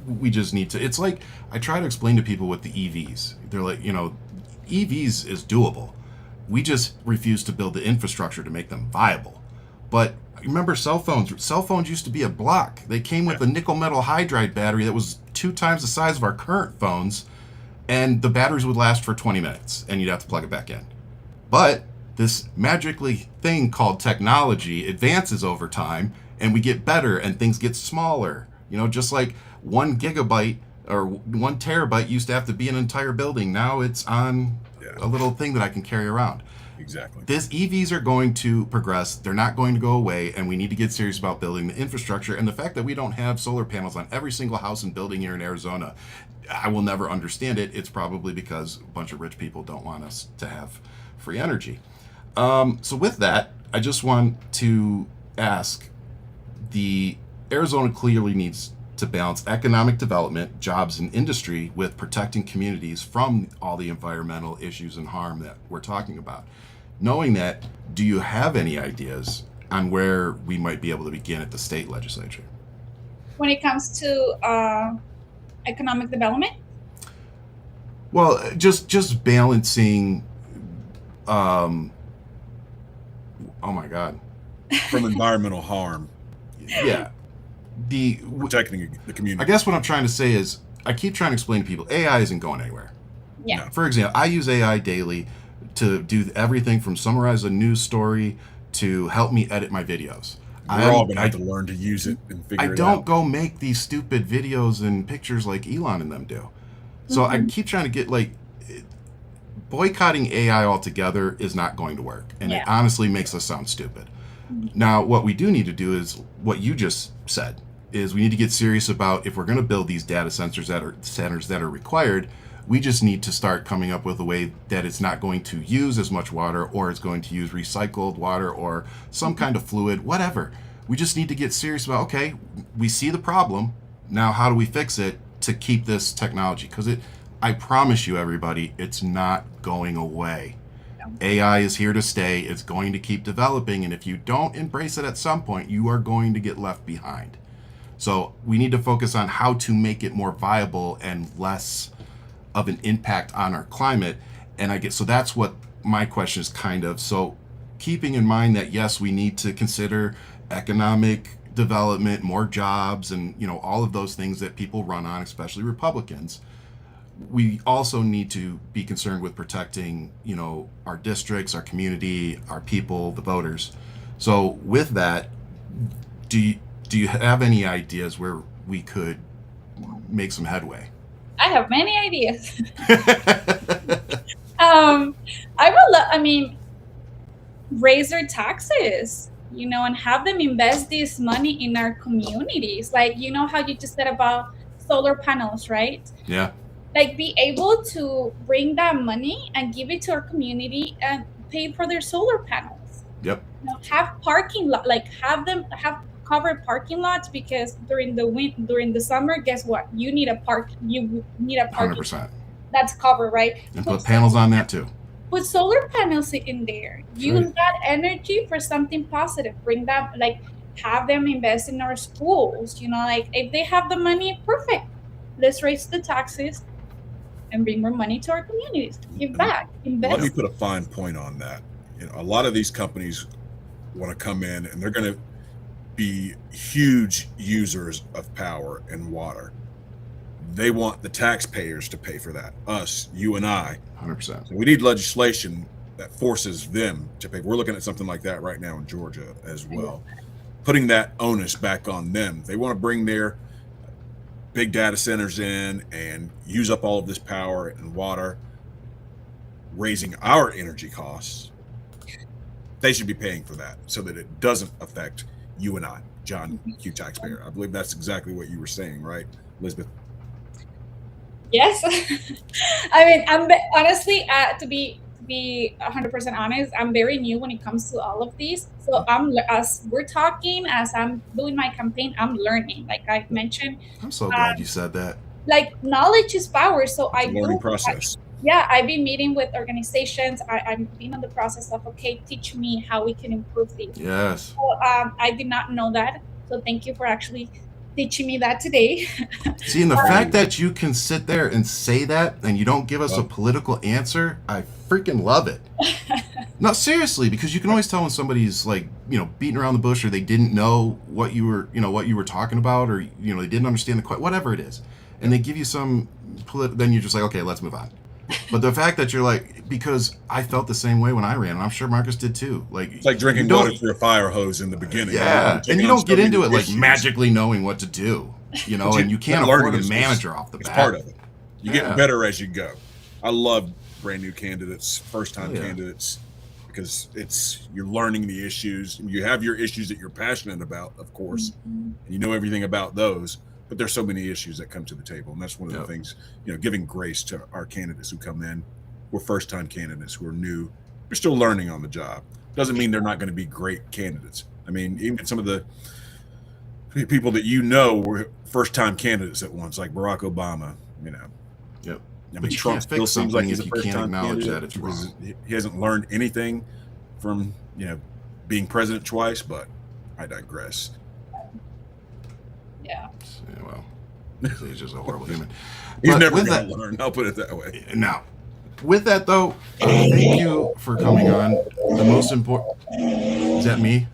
We just need to. It's like I try to explain to people with the EVs. They're like, EVs is doable. We just refuse to build the infrastructure to make them viable. But remember cell phones? Cell phones used to be a block. They came with a nickel metal hydride battery that was 2 times the size of our current phones, and the batteries would last for 20 minutes, and you'd have to plug it back in. But this magically thing called technology advances over time, and we get better, and things get smaller. Just like 1 gigabyte or 1 terabyte used to have to be an entire building. Now it's on a little thing that I can carry around. Exactly. EVs are going to progress. They're not going to go away, and we need to get serious about building the infrastructure. And the fact that we don't have solar panels on every single house and building here in Arizona, I will never understand it. It's probably because a bunch of rich people don't want us to have free energy. So with that, I just want to ask, the Arizona clearly needs to balance economic development, jobs, and industry with protecting communities from all the environmental issues and harm that we're talking about. Knowing that, do you have any ideas on where we might be able to begin at the state legislature? When it comes to economic development? Well, just balancing. Oh my God. From environmental harm. Yeah. Protecting the community. I guess what I'm trying to say is, I keep trying to explain to people, AI isn't going anywhere. Yeah. For example, I use AI daily to do everything from summarize a news story to help me edit my videos. We're all going to have to learn to use it and figure it out. I don't go make these stupid videos and pictures like Elon and them do. So I keep trying to get, like, boycotting AI altogether is not going to work. And it honestly makes us sound stupid. Now, what we do need to do is what you just said, is we need to get serious about, if we're going to build these data centers that are required, we just need to start coming up with a way that it's not going to use as much water, or it's going to use recycled water or some kind of fluid, whatever. We just need to get serious about, okay, we see the problem. Now, how do we fix it to keep this technology? Because I promise you, everybody, it's not going away. AI is here to stay. It's going to keep developing. And if you don't embrace it at some point, you are going to get left behind. So we need to focus on how to make it more viable and less of an impact on our climate. And so that's what my question is kind of. So keeping in mind that, yes, we need to consider economic development, more jobs, and, you know, all of those things that people run on, especially Republicans. We also need to be concerned with protecting, you know, our districts, our community, our people, the voters. So with that, do you have any ideas where we could make some headway? I have many ideas. I mean, raise their taxes, you know, and have them invest this money in our communities. Like, you know how you just said about solar panels, right? Yeah. Like, be able to bring that money and give it to our community and pay for their solar panels. Yep. You know, have parking lot, like have covered parking lots, because during the summer, guess what? You need a parking 100%. That's covered, right? And put panels on that too. Put solar panels in there. Use that energy for something positive. Bring that, like, have them invest in our schools. You know, like, if they have the money, perfect. Let's raise the taxes and bring more money to our communities. Give back, invest. Let me put a fine point on that. You know, a lot of these companies want to come in and they're going to be huge users of power and water. They want the taxpayers to pay for that. Us, you and I. 100%. So we need legislation that forces them to pay. We're looking at something like that right now in Georgia as well. Putting that onus back on them. They want to bring their big data centers in and use up all of this power and water, raising our energy costs. They should be paying for that so that it doesn't affect you and I, John Q. Taxpayer. I believe that's exactly what you were saying, right, Lisbeth? Yes. I mean, honestly, to be 100% honest, I'm very new when it comes to all of these. So as we're talking, as I'm doing my campaign, I'm learning. Like I mentioned, I'm so glad you said that. Like, knowledge is power. So it's a learning process. I've been meeting with organizations. I'm being on the process of, okay, teach me how we can improve these. Yes. So I did not know that. So thank you for actually teaching me that today. See, and the fact that you can sit there and say that and you don't give us a political answer, I freaking love it. No, seriously, because you can always tell when somebody's, like, you know, beating around the bush, or they didn't know what you were talking about, or, you know, they didn't understand the question, whatever it is, and they give you some then you're just like, okay, let's move on. But the fact that you're like, because I felt the same way when I ran, and I'm sure Marcus did too. Like, it's like drinking water through a fire hose in the beginning. Yeah, and you don't get into it like magically knowing what to do, you know, and you can't afford a manager off the bat. It's part of it. You get better as you go. I love brand new candidates, first time candidates, because you're learning the issues. You have your issues that you're passionate about, of course, and you know everything about those. But there's so many issues that come to the table, and that's one of the things, you know, giving grace to our candidates who come in. We're first-time candidates who are new. We're still learning on the job. Doesn't mean they're not going to be great candidates. I mean, even some of the people that you know were first-time candidates at once, like Barack Obama. You know. Yep. I mean, Trump still seems like he's a first-time candidate it's wrong. He hasn't learned anything from, you know, being president twice. But I digress. Yeah. Well, He's just a horrible human. He's But never with going that, to learn. I'll put it that way. now, with that though, thank you for coming on. The most important is that me.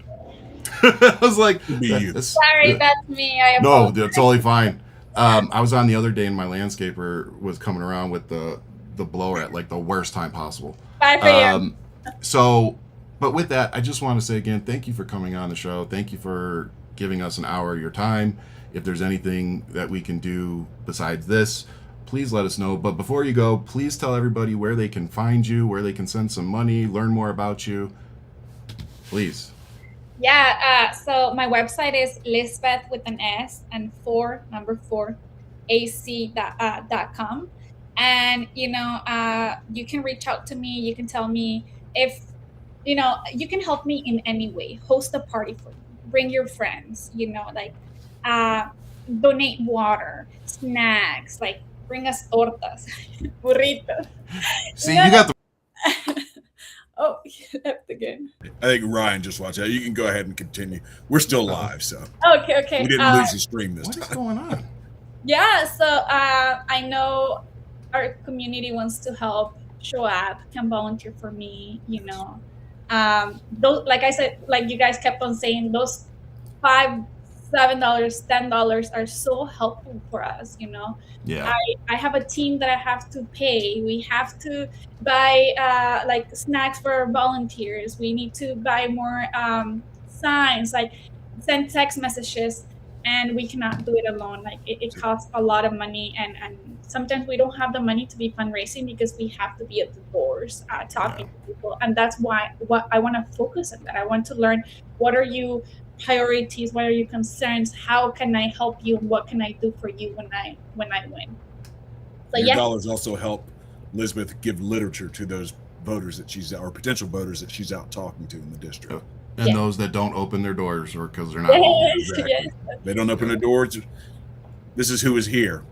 I was like, Be you. Sorry, that's me. I no, apologize. that's totally fine. I was on the other day, and my landscaper was coming around with the blower at like the worst time possible. Bye for you. So, but with that, I just want to say again, thank you for coming on the show. Thank you for giving us an hour of your time. If there's anything that we can do besides this, please let us know. But before you go, please tell everybody where they can find you, where they can send some money, learn more about you. Please. Yeah, so my website is Lisbeth with an S and 4 ac.com. And, you can reach out to me. You can tell me if, you can help me in any way. Host a party for me. Bring your friends, donate water, snacks, like bring us tortas, burritos. See, you got the. Oh, he left again. I think Ryan just watched that. You can go ahead and continue. We're still live, so Okay. we didn't lose the stream this What is time. going on? Yeah, so I know our community wants to help, show up, can volunteer for me, those, like I said, like you guys kept on saying, those $5, $7, $10 are so helpful for us. Yeah. I have a team that I have to pay. We have to buy like snacks for our volunteers. We need to buy more signs, like send text messages, and we cannot do it alone. Like it costs a lot of money, and sometimes we don't have the money to be fundraising because we have to be at the doors talking to people. And that's what I want to focus on. That I want to learn, what are you priorities, what are your concerns, how can I help you, what can I do for you when I win. So Your dollars also help Lisbeth give literature to those voters that she's, or potential voters that she's out talking to in the district. And those that don't open their doors or because they're not home. Exactly. Yes. They don't open their doors. This is who is here.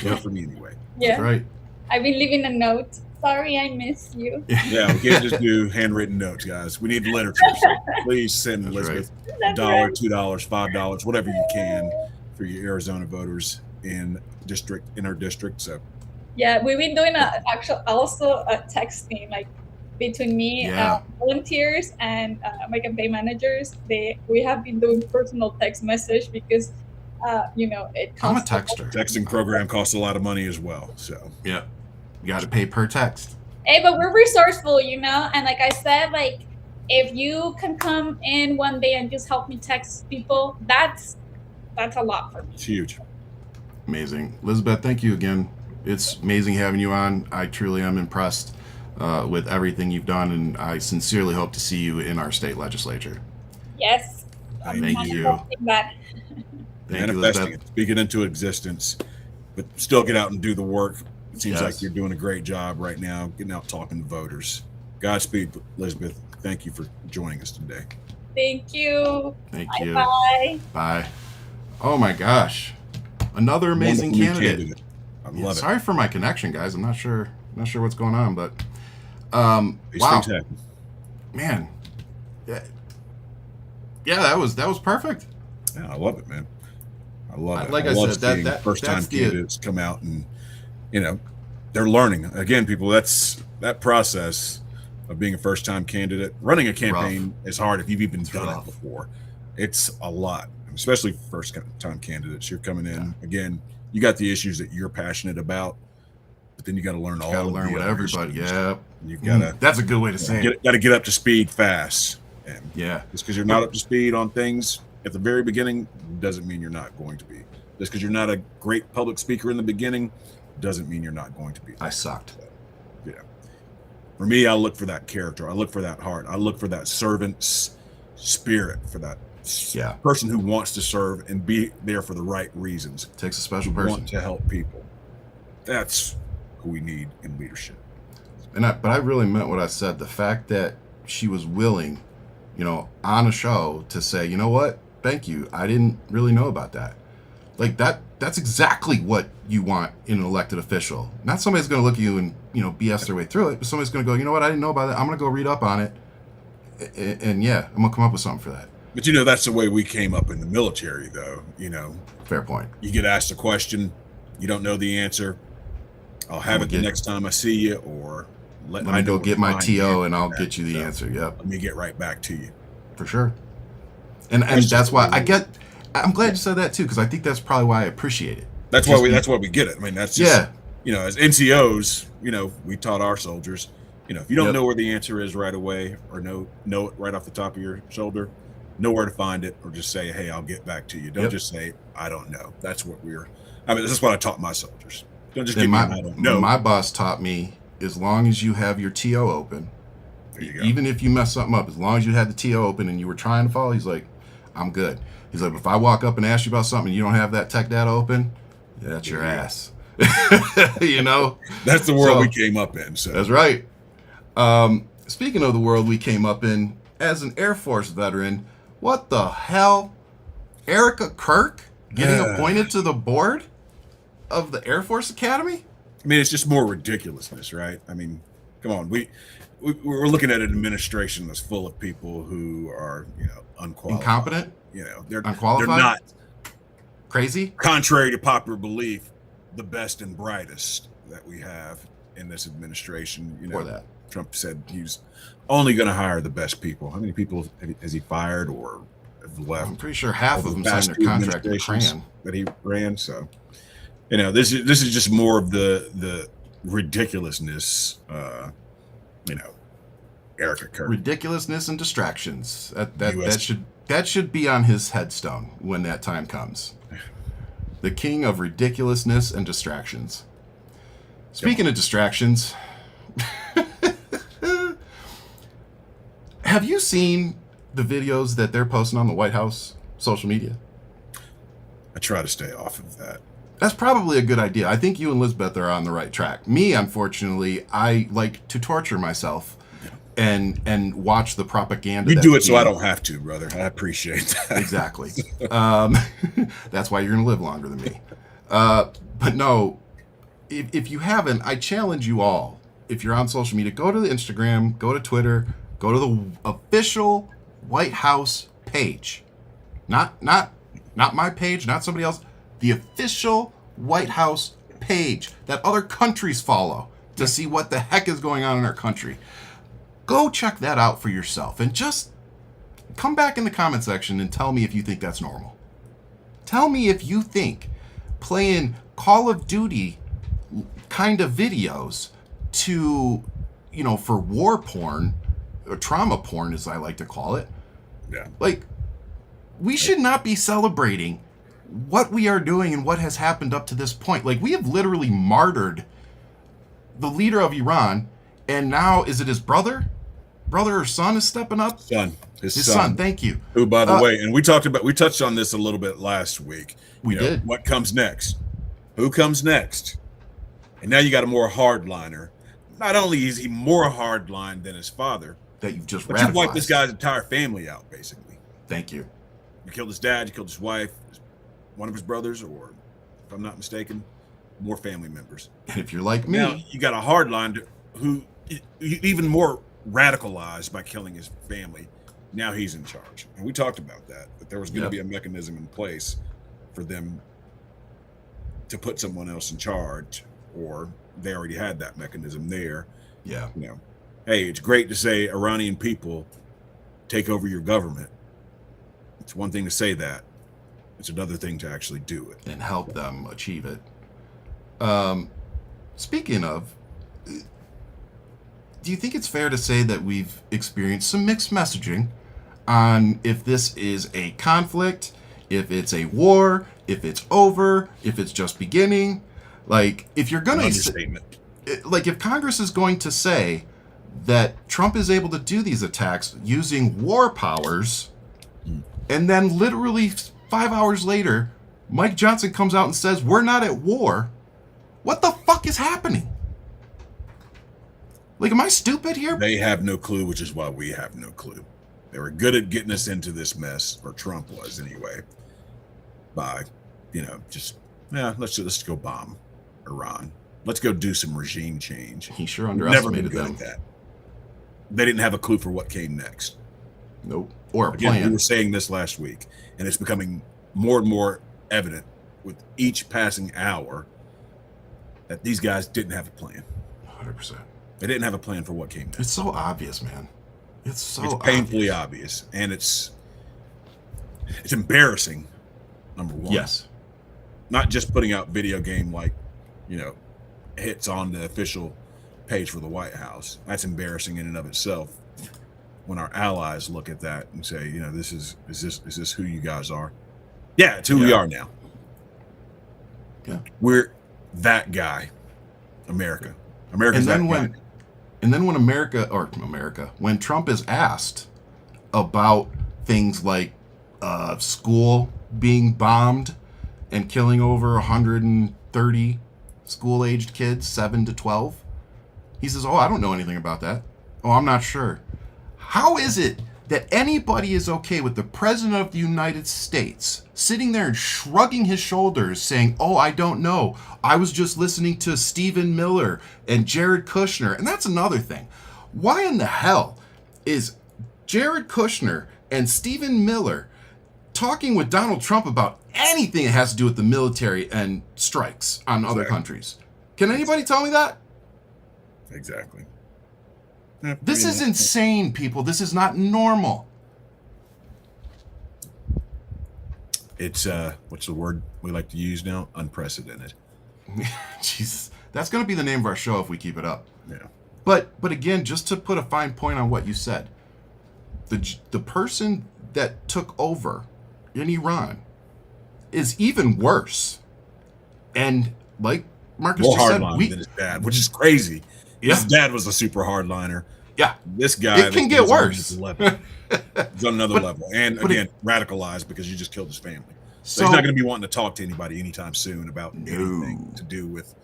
Not for me anyway. Yeah, That's right. I've been leaving a note. Sorry, I miss you. Yeah, we can't just do handwritten notes, guys. We need literature. So please send That's Elizabeth That's $1, right. $2, $5, whatever you can for your Arizona voters in our district. So Yeah, we've been doing also a texting, like between me, volunteers, and my campaign managers. We have been doing personal text message because it I'm a costs. texter. texting program costs a lot of money as well. So Yeah. You got to pay per text. Hey, but we're resourceful, and like I said, like if you can come in one day and just help me text people, that's a lot for me. it's huge. Amazing. Lisbeth, thank you again. It's amazing having you on. I truly am impressed with everything you've done, and I sincerely hope to see you in our state legislature. Yes. Thank you. That. Thank you, Manifesting Lisbeth. it, speak it into existence, but still get out and do the work. It seems Yes. like you're doing a great job right now, getting out talking to voters. Godspeed, Elizabeth. Thank you for joining us today. Thank you. Thank you. Bye. Bye. Oh my gosh. Another amazing Wonderful new candidate. I Yeah, love it. sorry for my connection, guys. I'm not sure what's going on, but These wow, things happen. man. Yeah, that was perfect. Yeah, I love it, man. I love it. Like I love said, seeing that- first-time that's the- candidates come out and they're learning. Again, people, that's that process of being a first-time candidate. Running a campaign is hard if you've even done rough. it before. It's a lot, especially first-time candidates. You're coming in again. You got the issues that you're passionate about, but then you got to learn all. Got to of learn the what other everybody. issues. Yeah, You've got to That's a good way to say it. got to get up to speed fast. And Yeah. just because you're not up to speed on things at the very beginning doesn't mean you're not going to be. Just because you're not a great public speaker in the beginning doesn't mean you're not going to be. I sucked. For me, I look for that character. I look for that heart. I look for that servant's spirit, for that Yeah. person who wants to serve and be there for the right reasons. Takes a special Who person. want to help people. That's who we need in leadership. But I really meant what I said. The fact that she was willing, on a show to say, you know what? Thank you. I didn't really know about that. Like that's exactly what you want in an elected official. Not somebody's going to look at you and, BS their way through it, but somebody's going to go, you know what? I didn't know about that. I'm going to go read up on it. And yeah, I'm going to come up with something for that. But that's the way we came up in the military, though. Fair point. You get asked a question, You don't know the answer. I'll have it the next time I see you, or let me go get my TO and I'll get you the answer. Yep. Let me get right back to you. For sure. And that's why I'm glad you said that too, because I think that's probably why I appreciate it. That's why we get it. I mean, that's just, as NCOs, we taught our soldiers, if you don't know where the answer is right away, or know it right off the top of your shoulder, know where to find it, or just say, hey, I'll get back to you. Don't just say, I don't know. That's what that's what I taught my soldiers. Don't just give me, I don't know. My boss taught me, as long as you have your TO open, even if you mess something up, as long as you had the TO open and you were trying to follow, he's like, I'm good. He's like, if I walk up and ask you about something and you don't have that tech data open, that's your ass. That's the world we came up in. So that's right. Speaking of the world we came up in, as an Air Force veteran, what the hell? Erica Kirk getting appointed to the board of the Air Force Academy? I mean, it's just more ridiculousness, right? I mean, come on. We're looking at an administration that's full of people who are, unqualified. Incompetent? They're unqualified? They're not crazy? Contrary to popular belief, the best and brightest that we have in this administration. That. Trump said he's only going to hire the best people. How many people has he fired or have left? I'm pretty sure half of them signed their contract with Cran that he ran. So, this is just more of the ridiculousness. Erica Kirk. Ridiculousness and distractions. That should be on his headstone when that time comes. The king of ridiculousness and distractions. Speaking of distractions, have you seen the videos that they're posting on the White House social media? I try to stay off of that. That's probably a good idea. I think you and Lisbeth are on the right track. Me, unfortunately, I like to torture myself and watch the propaganda. You do it so I don't have to, brother. I appreciate that. Exactly. That's why you're going to live longer than me. But no, if you haven't, I challenge you all, if you're on social media, go to the Instagram, go to Twitter, go to the official White House page. Not my page, not somebody else. The official White House page that other countries follow to see what the heck is going on in our country. Go check that out for yourself and just come back in the comment section and tell me if you think that's normal. Tell me if you think playing Call of Duty kind of videos to, for war porn, or trauma porn as I like to call it. Yeah. Like, we should not be celebrating what we are doing and what has happened up to this point. Like, we have literally martyred the leader of Iran, and now is it his brother or son is stepping up? His son. Thank you. Who, by the way, and we touched on this a little bit last week. We did. What comes next? Who comes next? And now you got a more hardliner. Not only is he more hardline than his father, that you've just but you wiped this guy's entire family out, basically. Thank you. You killed his dad. You killed his wife, one of his brothers, or if I'm not mistaken, more family members. And if you're like me, now you got a hardliner who even more radicalized by killing his family. Now he's in charge, and we talked about that there was going to be a mechanism in place for them to put someone else in charge, or they already had that mechanism there. Yeah. Hey, it's great to say Iranian people take over your government. It's one thing to say that. It's another thing to actually do it and help them achieve it. Speaking of, do you think it's fair to say that we've experienced some mixed messaging on if this is a conflict, if it's a war, if it's over, if it's just beginning? Like, if you're going to, like, if Congress is going to say that Trump is able to do these attacks using war powers, and then literally 5 hours later, Mike Johnson comes out and says, we're not at war, what the fuck is happening? Like, am I stupid here? They have no clue, which is why we have no clue. They were good at getting us into this mess, or Trump was anyway, by, let's go bomb Iran. Let's go do some regime change. He sure underestimated Never been good at that. They didn't have a clue for what came next. Nope. Or a plan. We were saying this last week, and it's becoming more and more evident with each passing hour that these guys didn't have a plan. 100%. They didn't have a plan for what came next. It's so obvious, man. It's painfully obvious, and it's embarrassing. Number one, yes, not just putting out video game hits on the official page for the White House. That's embarrassing in and of itself. When our allies look at that and say, is this who you guys are? Yeah, it's who we are now. Yeah, we're that guy. America's that guy. And then when when Trump is asked about things like school being bombed and killing over 130 school-aged kids, 7 to 12, he says, "Oh, I don't know anything about that. Oh, I'm not sure." How is it that anybody is okay with the President of the United States sitting there and shrugging his shoulders saying, "Oh, I don't know. I was just listening to Stephen Miller and Jared Kushner." And that's another thing. Why in the hell is Jared Kushner and Stephen Miller talking with Donald Trump about anything that has to do with the military and strikes on other countries? Can anybody tell me that? Exactly. This is insane, people. This is not normal. It's what's the word we like to use now? Unprecedented. Jesus, that's going to be the name of our show if we keep it up. Yeah. But again, just to put a fine point on what you said, the person that took over in Iran is even worse. And like Marcus more just said, hardline than his dad, which is crazy. Yeah. His dad was a super hardliner. Yeah. This guy, it can get worse. He's on another level. And again, radicalized because you just killed his family. So he's not going to be wanting to talk to anybody anytime soon about anything to do with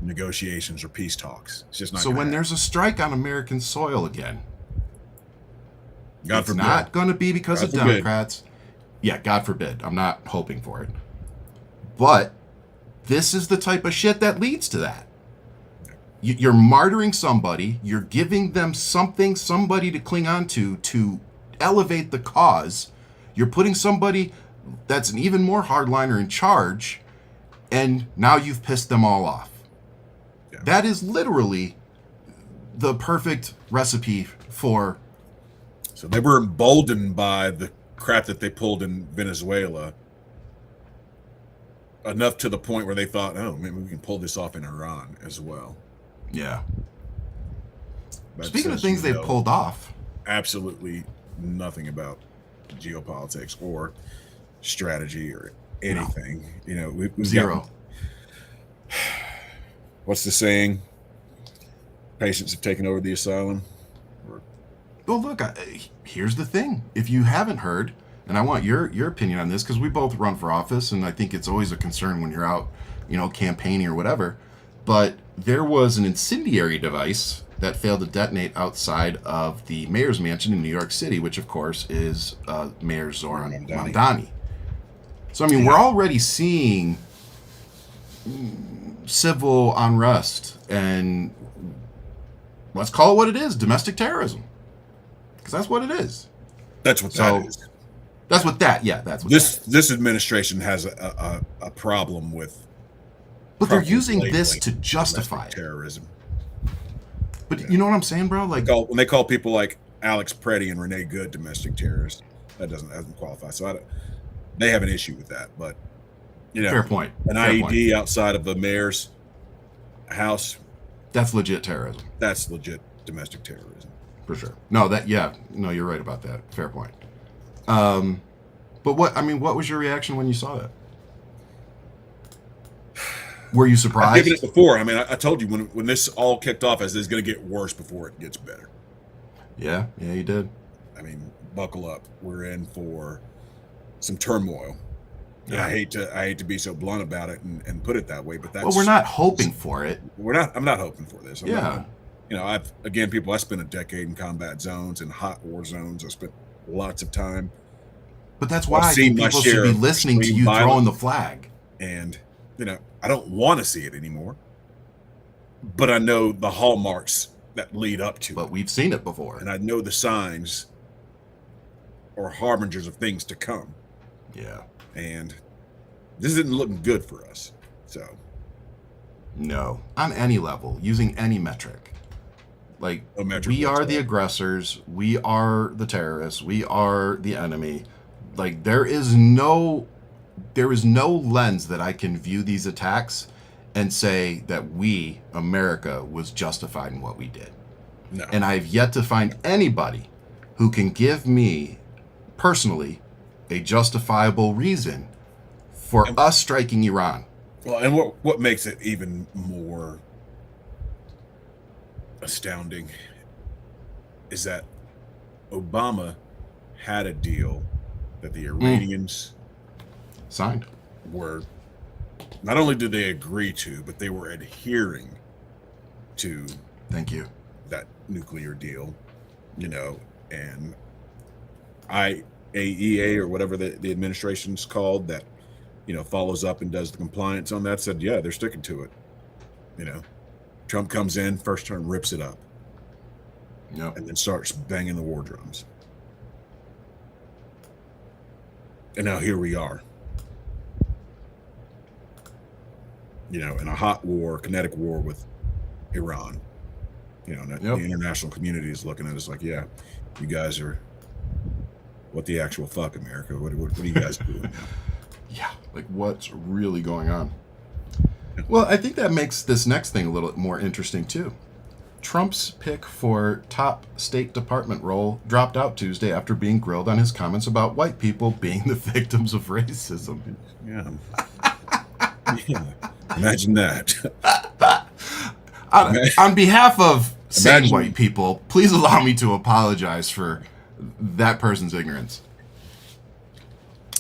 negotiations or peace talks. It's just not. So when there's a strike on American soil again, God forbid. It's not going to be because of Democrats. Yeah, God forbid. I'm not hoping for it. But this is the type of shit that leads to that. You're martyring somebody. You're giving them somebody to cling on to elevate the cause. You're putting somebody that's an even more hardliner in charge, and now you've pissed them all off. Yeah. That is literally the perfect recipe for... So they were emboldened by the crap that they pulled in Venezuela enough to the point where they thought, oh, maybe we can pull this off in Iran as well. Yeah. Speaking of things they've pulled off, absolutely nothing about geopolitics or strategy or anything. No. We've zero. What's the saying? Patients have taken over the asylum. Well, look, here's the thing. If you haven't heard, and I want your opinion on this, because we both run for office, and I think it's always a concern when you're out, campaigning or whatever. But there was an incendiary device that failed to detonate outside of the mayor's mansion in New York City, which, of course, is Mayor Zoran Mamdani. So, I mean, we're already seeing civil unrest, and let's call it what it is, domestic terrorism. Because that's what it is. That's what that is. That's what this administration has a problem with. But they're using this to justify terrorism. But you know what I'm saying, bro? Like when they call people like Alex Preddy and Renee Good domestic terrorists, that doesn't qualify. So they have an issue with that. But fair point. An IED outside of the mayor's house, that's legit terrorism. That's legit domestic terrorism. For sure. No, you're right about that. Fair point. But what was your reaction when you saw that? Were you surprised? I've given it before. I mean, I told you when this all kicked off, as it's going to get worse before it gets better. Yeah, you did. I mean, buckle up. We're in for some turmoil. Yeah. I hate to be so blunt about it and put it that way, but that's. Well, we're not hoping for it. I'm not hoping for this. I spent a decade in combat zones and hot war zones. I spent lots of time. But that's why I think people should be listening to you throwing the flag. And I don't want to see it anymore, but I know the hallmarks that lead up to it. But we've seen it before. And I know the signs or harbingers of things to come. Yeah. And this isn't looking good for us. So. No, on any level, using any metric. Like, we are the aggressors, we are the terrorists, we are the enemy. Like, there is no lens that I can view these attacks and say that we, America, was justified in what we did. No. And I've yet to find anybody who can give me, personally, a justifiable reason for us striking Iran. Well, and what makes it even more astounding is that Obama had a deal that the Iranians signed. Were not only did they agree to, but they were adhering to. Thank you. That nuclear deal, and IAEA or whatever the administration's called that, follows up and does the compliance on that, said, yeah, they're sticking to it. Trump comes in, first term, rips it up. Yep. And then starts banging the war drums. And now here we are. In a hot war, kinetic war with Iran. The international community is looking at us like, yeah, you guys are what the actual fuck, America? What are you guys doing now? Yeah, like what's really going on? Well, I think that makes this next thing a little more interesting too. Trump's pick for top State Department role dropped out Tuesday after being grilled on his comments about white people being the victims of racism. Yeah. Yeah. Imagine that. On behalf of sane white people, please allow me to apologize for that person's ignorance.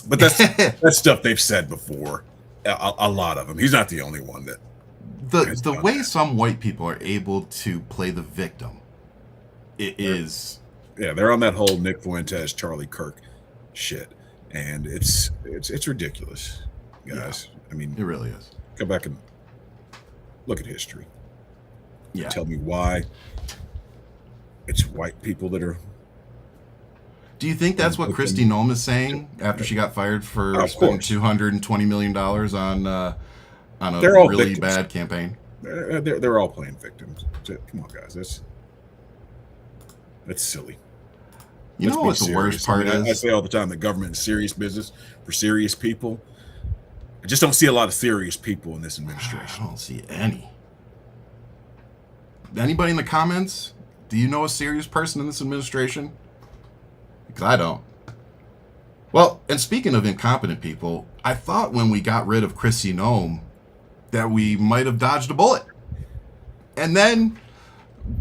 But that's stuff they've said before. A lot of them. He's not the only one that. The way some white people are able to play the victim, is. Yeah, they're on that whole Nick Fuentes, Charlie Kirk shit, and it's ridiculous, guys. Yeah, I mean, it really is. Go back and look at history. Yeah. Tell me why it's white people that are. Do you think that's what Kristi Noem is saying after she got fired for spending $220 million on a really bad campaign? They're all playing victims. Come on, guys. That's silly. You know what the worst part is? I say all the time, the government is serious business for serious people. I just don't see a lot of serious people in this administration. I don't see any. Anybody in the comments? Do you know a serious person in this administration? Because I don't. Well, and speaking of incompetent people, I thought when we got rid of Kristi Noem that we might have dodged a bullet. And then,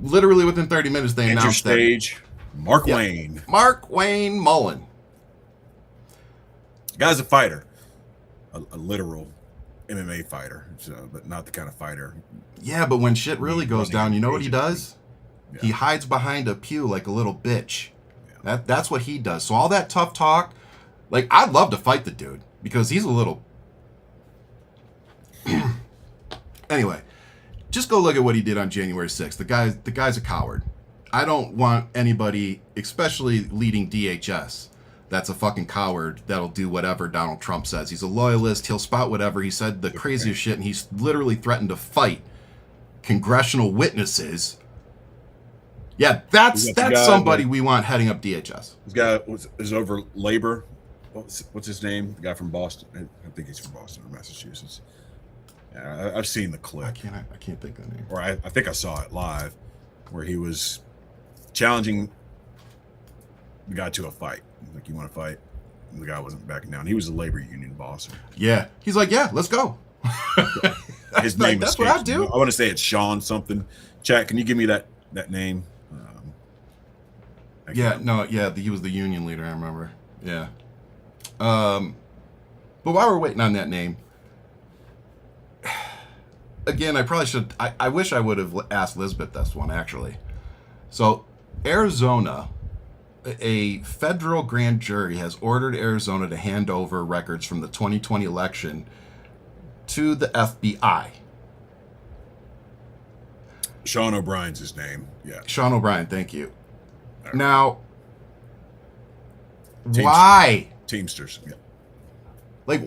literally within 30 minutes, they announced that Mark Wayne. Mark Wayne Mullen. The guy's a fighter. A literal MMA fighter, but not the kind of fighter. Yeah, but when shit really goes down, you know what he does? Yeah. He hides behind a pew like a little bitch. Yeah. That's what he does. So all that tough talk, like, I'd love to fight the dude because he's a little. Anyway, just go look at what he did on January 6th. The guy's a coward. I don't want anybody, especially leading DHS, that's a fucking coward that'll do whatever Donald Trump says. He's a loyalist. He'll spout whatever. He said the craziest shit, and he's literally threatened to fight congressional witnesses. Yeah, that's somebody we want heading up DHS. This guy is over labor. What's his name? The guy from Boston. I think he's from Boston or Massachusetts. Yeah, I've seen the clip. I can't think of the name. Or I think I saw it live, where he was challenging the guy to a fight. Like, you want to fight? And the guy wasn't backing down. He was a labor union boss. Yeah, he's like, yeah, let's go. His name. That's what I do. I want to say it's Sean something. Chat, can you give me that name? He was the union leader. I remember. Yeah. But while we're waiting on that name, again, I probably should. I wish I would have asked Lisbeth this one actually. So, Arizona. A federal grand jury has ordered Arizona to hand over records from the 2020 election to the FBI. Sean O'Brien's his name. Yeah. Sean O'Brien, thank you. Right. Now, why? Teamsters. Yeah. Like,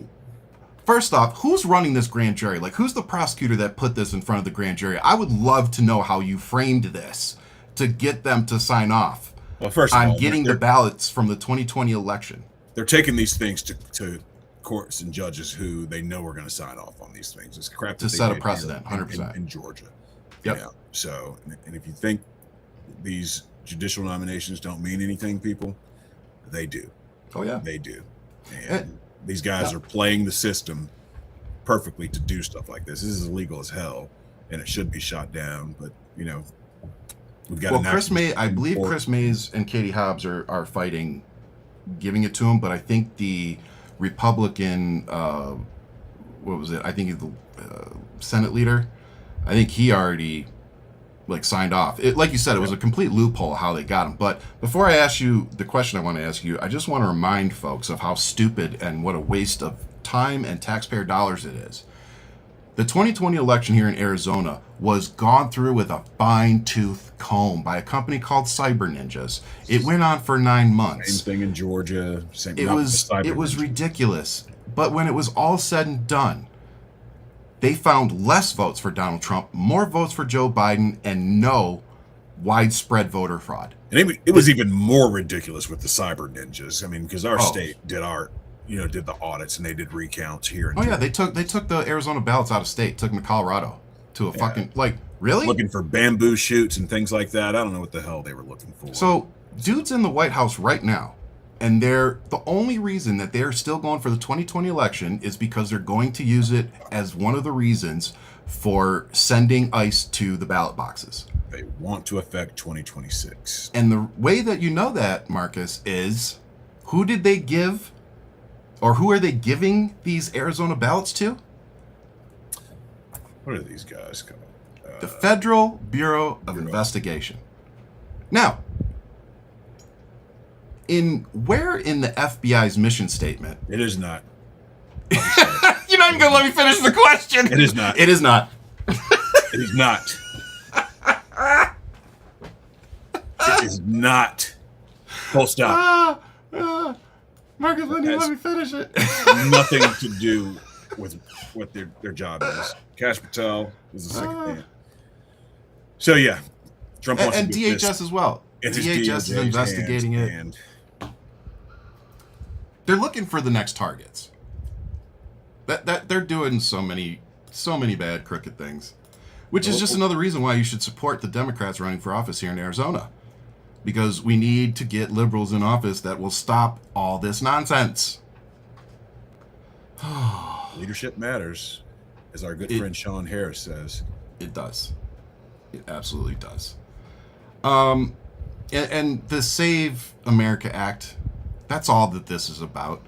First off, who's running this grand jury? Like, who's the prosecutor that put this in front of the grand jury? I would love to know how you framed this to get them to sign off on getting the ballots from the 2020 election. They're taking these things to courts and judges who they know are going to sign off on these things. It's crap to set a precedent, 100%. In Georgia. Yep. You know? So, and if you think these judicial nominations don't mean anything, people, they do. Oh, yeah. They do. And these guys are playing the system perfectly to do stuff like this. This is illegal as hell, and it should be shot down. But, you know, we've got Chris May, I believe Chris Mays and Katie Hobbs are fighting giving it to him, but I think the Republican, what was it? I think the Senate leader, I think he already signed off. It, like you said, it was a complete loophole how they got him. But before I ask you the question I want to ask you, I just want to remind folks of how stupid and what a waste of time and taxpayer dollars it is. The 2020 election here in Arizona was gone through with a fine-tooth comb by a company called Cyber Ninjas. It went on for 9 months. Same thing in Georgia. It was ridiculous. But when it was all said and done, they found less votes for Donald Trump, more votes for Joe Biden, and no widespread voter fraud. And it was even more ridiculous with the Cyber Ninjas. I mean, because our state did did the audits and they did recounts here. Yeah, they took the Arizona ballots out of state, took them to Colorado to a fucking really looking for bamboo shoots and things like that. I don't know what the hell they were looking for. So dude's in the White House right now, and the only reason that they're still going for the 2020 election is because they're going to use it as one of the reasons for sending ICE to the ballot boxes. They want to affect 2026. And the way that you know that, Marcus, is who did they give, or who are they giving these Arizona ballots to? What are these guys called? The Federal Bureau of Investigation. Now, where in the FBI's mission statement? It is not. You're not even going to let me finish the question. It is not. It is not. It is not. It is not. Full stop. Marcus, let me finish it. Nothing to do with what their job is. Kash Patel is the second man. So yeah, Trump wants and to DHS this. as well. DHS is investigating it. And they're looking for the next targets. That they're doing so many bad crooked things, which is just another reason why you should support the Democrats running for office here in Arizona, because we need to get liberals in office that will stop all this nonsense. Leadership matters, as our good friend Sean Harris says. It does. It absolutely does. And the Save America Act, that's all that this is about.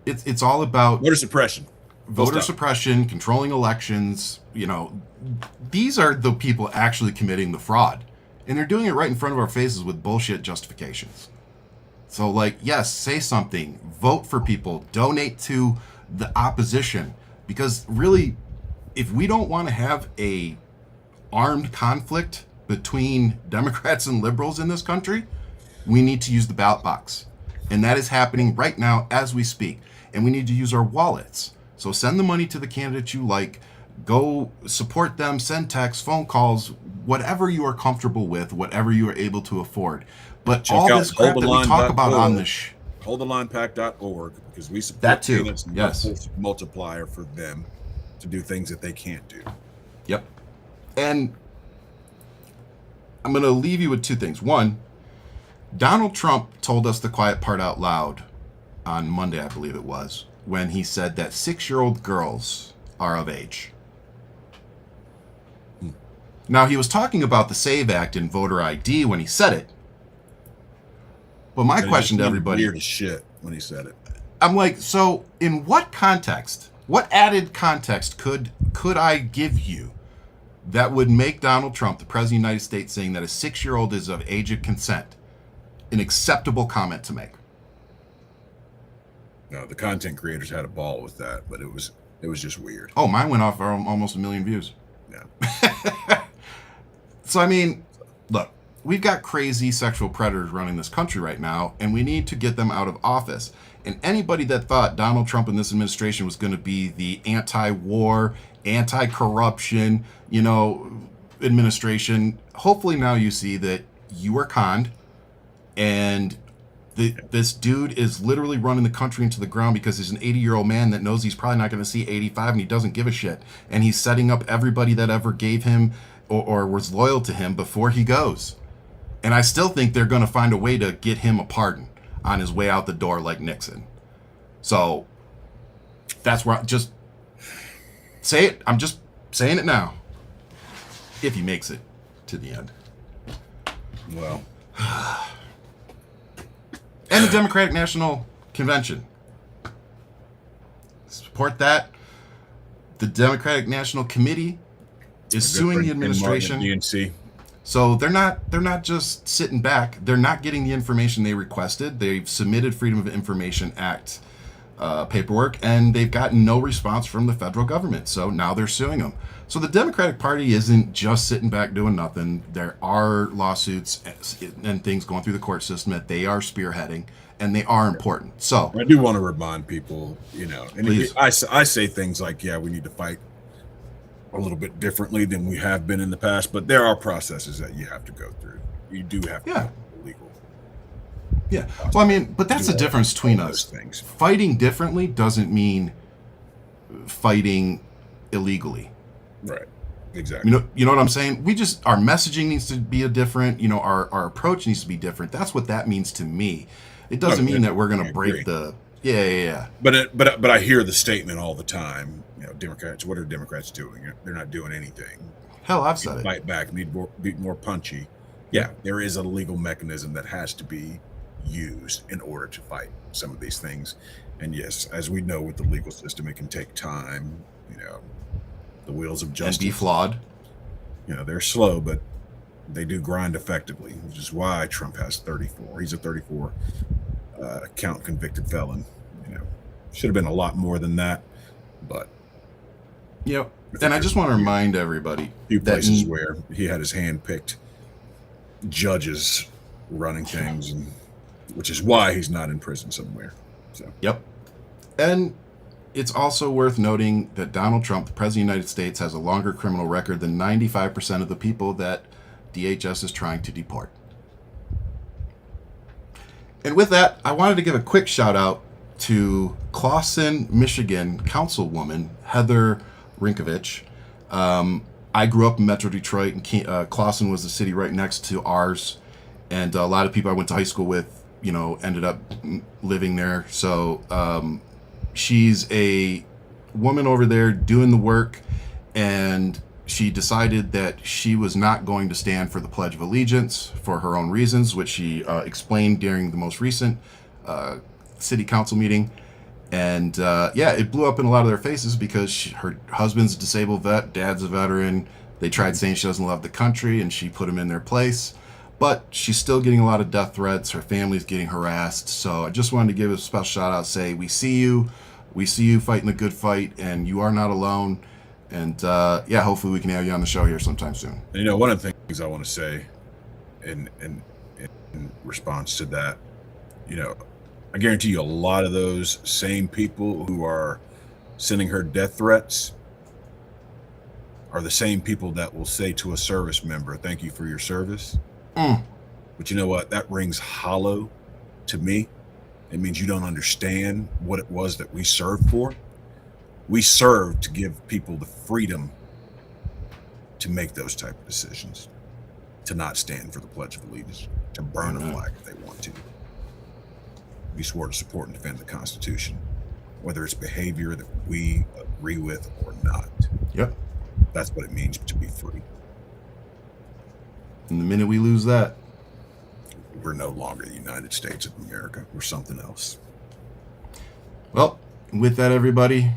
It's all about voter suppression. Voter suppression, controlling elections. You know, these are the people actually committing the fraud. And they're doing it right in front of our faces with bullshit justifications. So, yes, say something. Vote for people. Donate to the opposition. Because really, if we don't want to have a armed conflict between Democrats and liberals in this country, we need to use the ballot box. And that is happening right now as we speak. And we need to use our wallets. So send the money to the candidates you like. Go support them. Send texts, phone calls, whatever you are comfortable with, whatever you are able to afford. But all this crap that we talk about on this holdthelinepack.org, because we support that too. It's Yes. Multiplier for them to do things that they can't do. Yep. And I'm going to leave you with two things. One, Donald Trump told us the quiet part out loud on Monday, I believe it was, when he said that 6-year-old girls are of age. Now, he was talking about the SAVE Act and voter ID when he said it. But my question to everybody... Weird as shit when he said it. I'm like, so in what context, what added context could I give you that would make Donald Trump, the President of the United States, saying that a 6-year-old is of age of consent an acceptable comment to make? No, the content creators had a ball with that, but it was just weird. Oh, mine went off for almost 1 million views. Yeah. So, I mean, look, we've got crazy sexual predators running this country right now, and we need to get them out of office. And anybody that thought Donald Trump and this administration was going to be the anti-war, anti-corruption, administration, hopefully now you see that you were conned, and this dude is literally running the country into the ground because he's an 80-year-old man that knows he's probably not going to see 85, and he doesn't give a shit. And he's setting up everybody that ever gave him or was loyal to him before he goes. And I still think they're going to find a way to get him a pardon on his way out the door like Nixon. So that's where just say it. I'm just saying it now. If he makes it to the end. Well. And the Democratic National Convention. Support that. The Democratic National Committee is suing the administration. DNC. So they're not just sitting back. They're not getting the information they requested. They've submitted Freedom of Information Act paperwork, and they've gotten no response from the federal government. So now they're suing them. So the Democratic Party isn't just sitting back doing nothing. There are lawsuits and things going through the court system that they are spearheading, and they are important. So I do want to remind people, and Please. I say things like, yeah, we need to fight a little bit differently than we have been in the past, but there are processes that you have to go through. You do have to go legal. Yeah. Well, I mean, but that's the difference between us. Things. Fighting differently doesn't mean fighting illegally. Right. Exactly. You know what I'm saying? Our messaging needs to be different. Our approach needs to be different. That's what that means to me. It doesn't mean that we're going to break the. Yeah. But I hear the statement all the time. Democrats. What are Democrats doing? They're not doing anything. Hell, I've said it. Fight back. Need be more punchy. Yeah, there is a legal mechanism that has to be used in order to fight some of these things. And yes, as we know with the legal system, it can take time. The wheels of justice and be flawed. They're slow, but they do grind effectively, which is why Trump has 34. He's a 34 count convicted felon. Should have been a lot more than that, but. Yep. And I just want to remind everybody. A few places where he had his hand-picked judges running things, and which is why he's not in prison somewhere. So. Yep. And it's also worth noting that Donald Trump, the President of the United States, has a longer criminal record than 95% of the people that DHS is trying to deport. And with that, I wanted to give a quick shout out to Clawson, Michigan Councilwoman Heather Rinkovich. I grew up in Metro Detroit, and Clawson was the city right next to ours. And a lot of people I went to high school with, ended up living there. So she's a woman over there doing the work, and she decided that she was not going to stand for the Pledge of Allegiance for her own reasons, which she explained during the most recent city council meeting. And it blew up in a lot of their faces because her husband's a disabled vet, dad's a veteran. They tried saying she doesn't love the country, and she put him in their place. But she's still getting a lot of death threats. Her family's getting harassed. So I just wanted to give a special shout out, say, we see you fighting the good fight, and you are not alone. And hopefully we can have you on the show here sometime soon. And one of the things I want to say in response to that, I guarantee you a lot of those same people who are sending her death threats are the same people that will say to a service member, thank you for your service. But you know what? That rings hollow to me. It means you don't understand what it was that we served for. We served to give people the freedom to make those type of decisions, to not stand for the Pledge of Allegiance, to burn a flag if they want to. We swore to support and defend the Constitution, whether it's behavior that we agree with or not. Yep. That's what it means to be free. And the minute we lose that, we're no longer the United States of America. We're something else. Well, with that, everybody,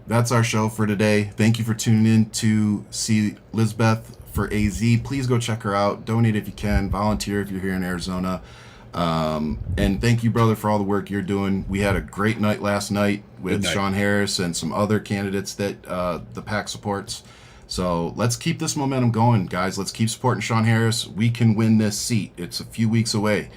that's our show for today. Thank you for tuning in to see Lisbeth for AZ. Please go check her out. Donate if you can. Volunteer if you're here in Arizona. And thank you, brother, for all the work you're doing. We had a great night last night with Sean Harris and some other candidates that the PAC supports. So let's keep this momentum going, guys. Let's keep supporting Sean Harris. We can win this seat. It's a few weeks away.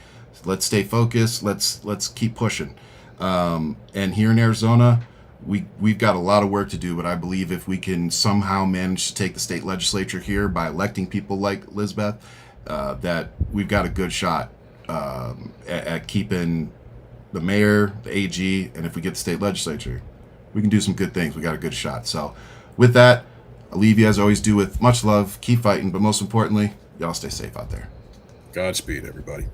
Let's stay focused. Let's keep pushing. And here in Arizona, we've got a lot of work to do, but I believe if we can somehow manage to take the state legislature here by electing people like Lisbeth, that we've got a good shot at keeping the mayor, the AG, and if we get the state legislature, we can do some good things. We got a good shot. So with that, I'll leave you as I always do with much love. Keep fighting, but most importantly, y'all stay safe out there. Godspeed, everybody.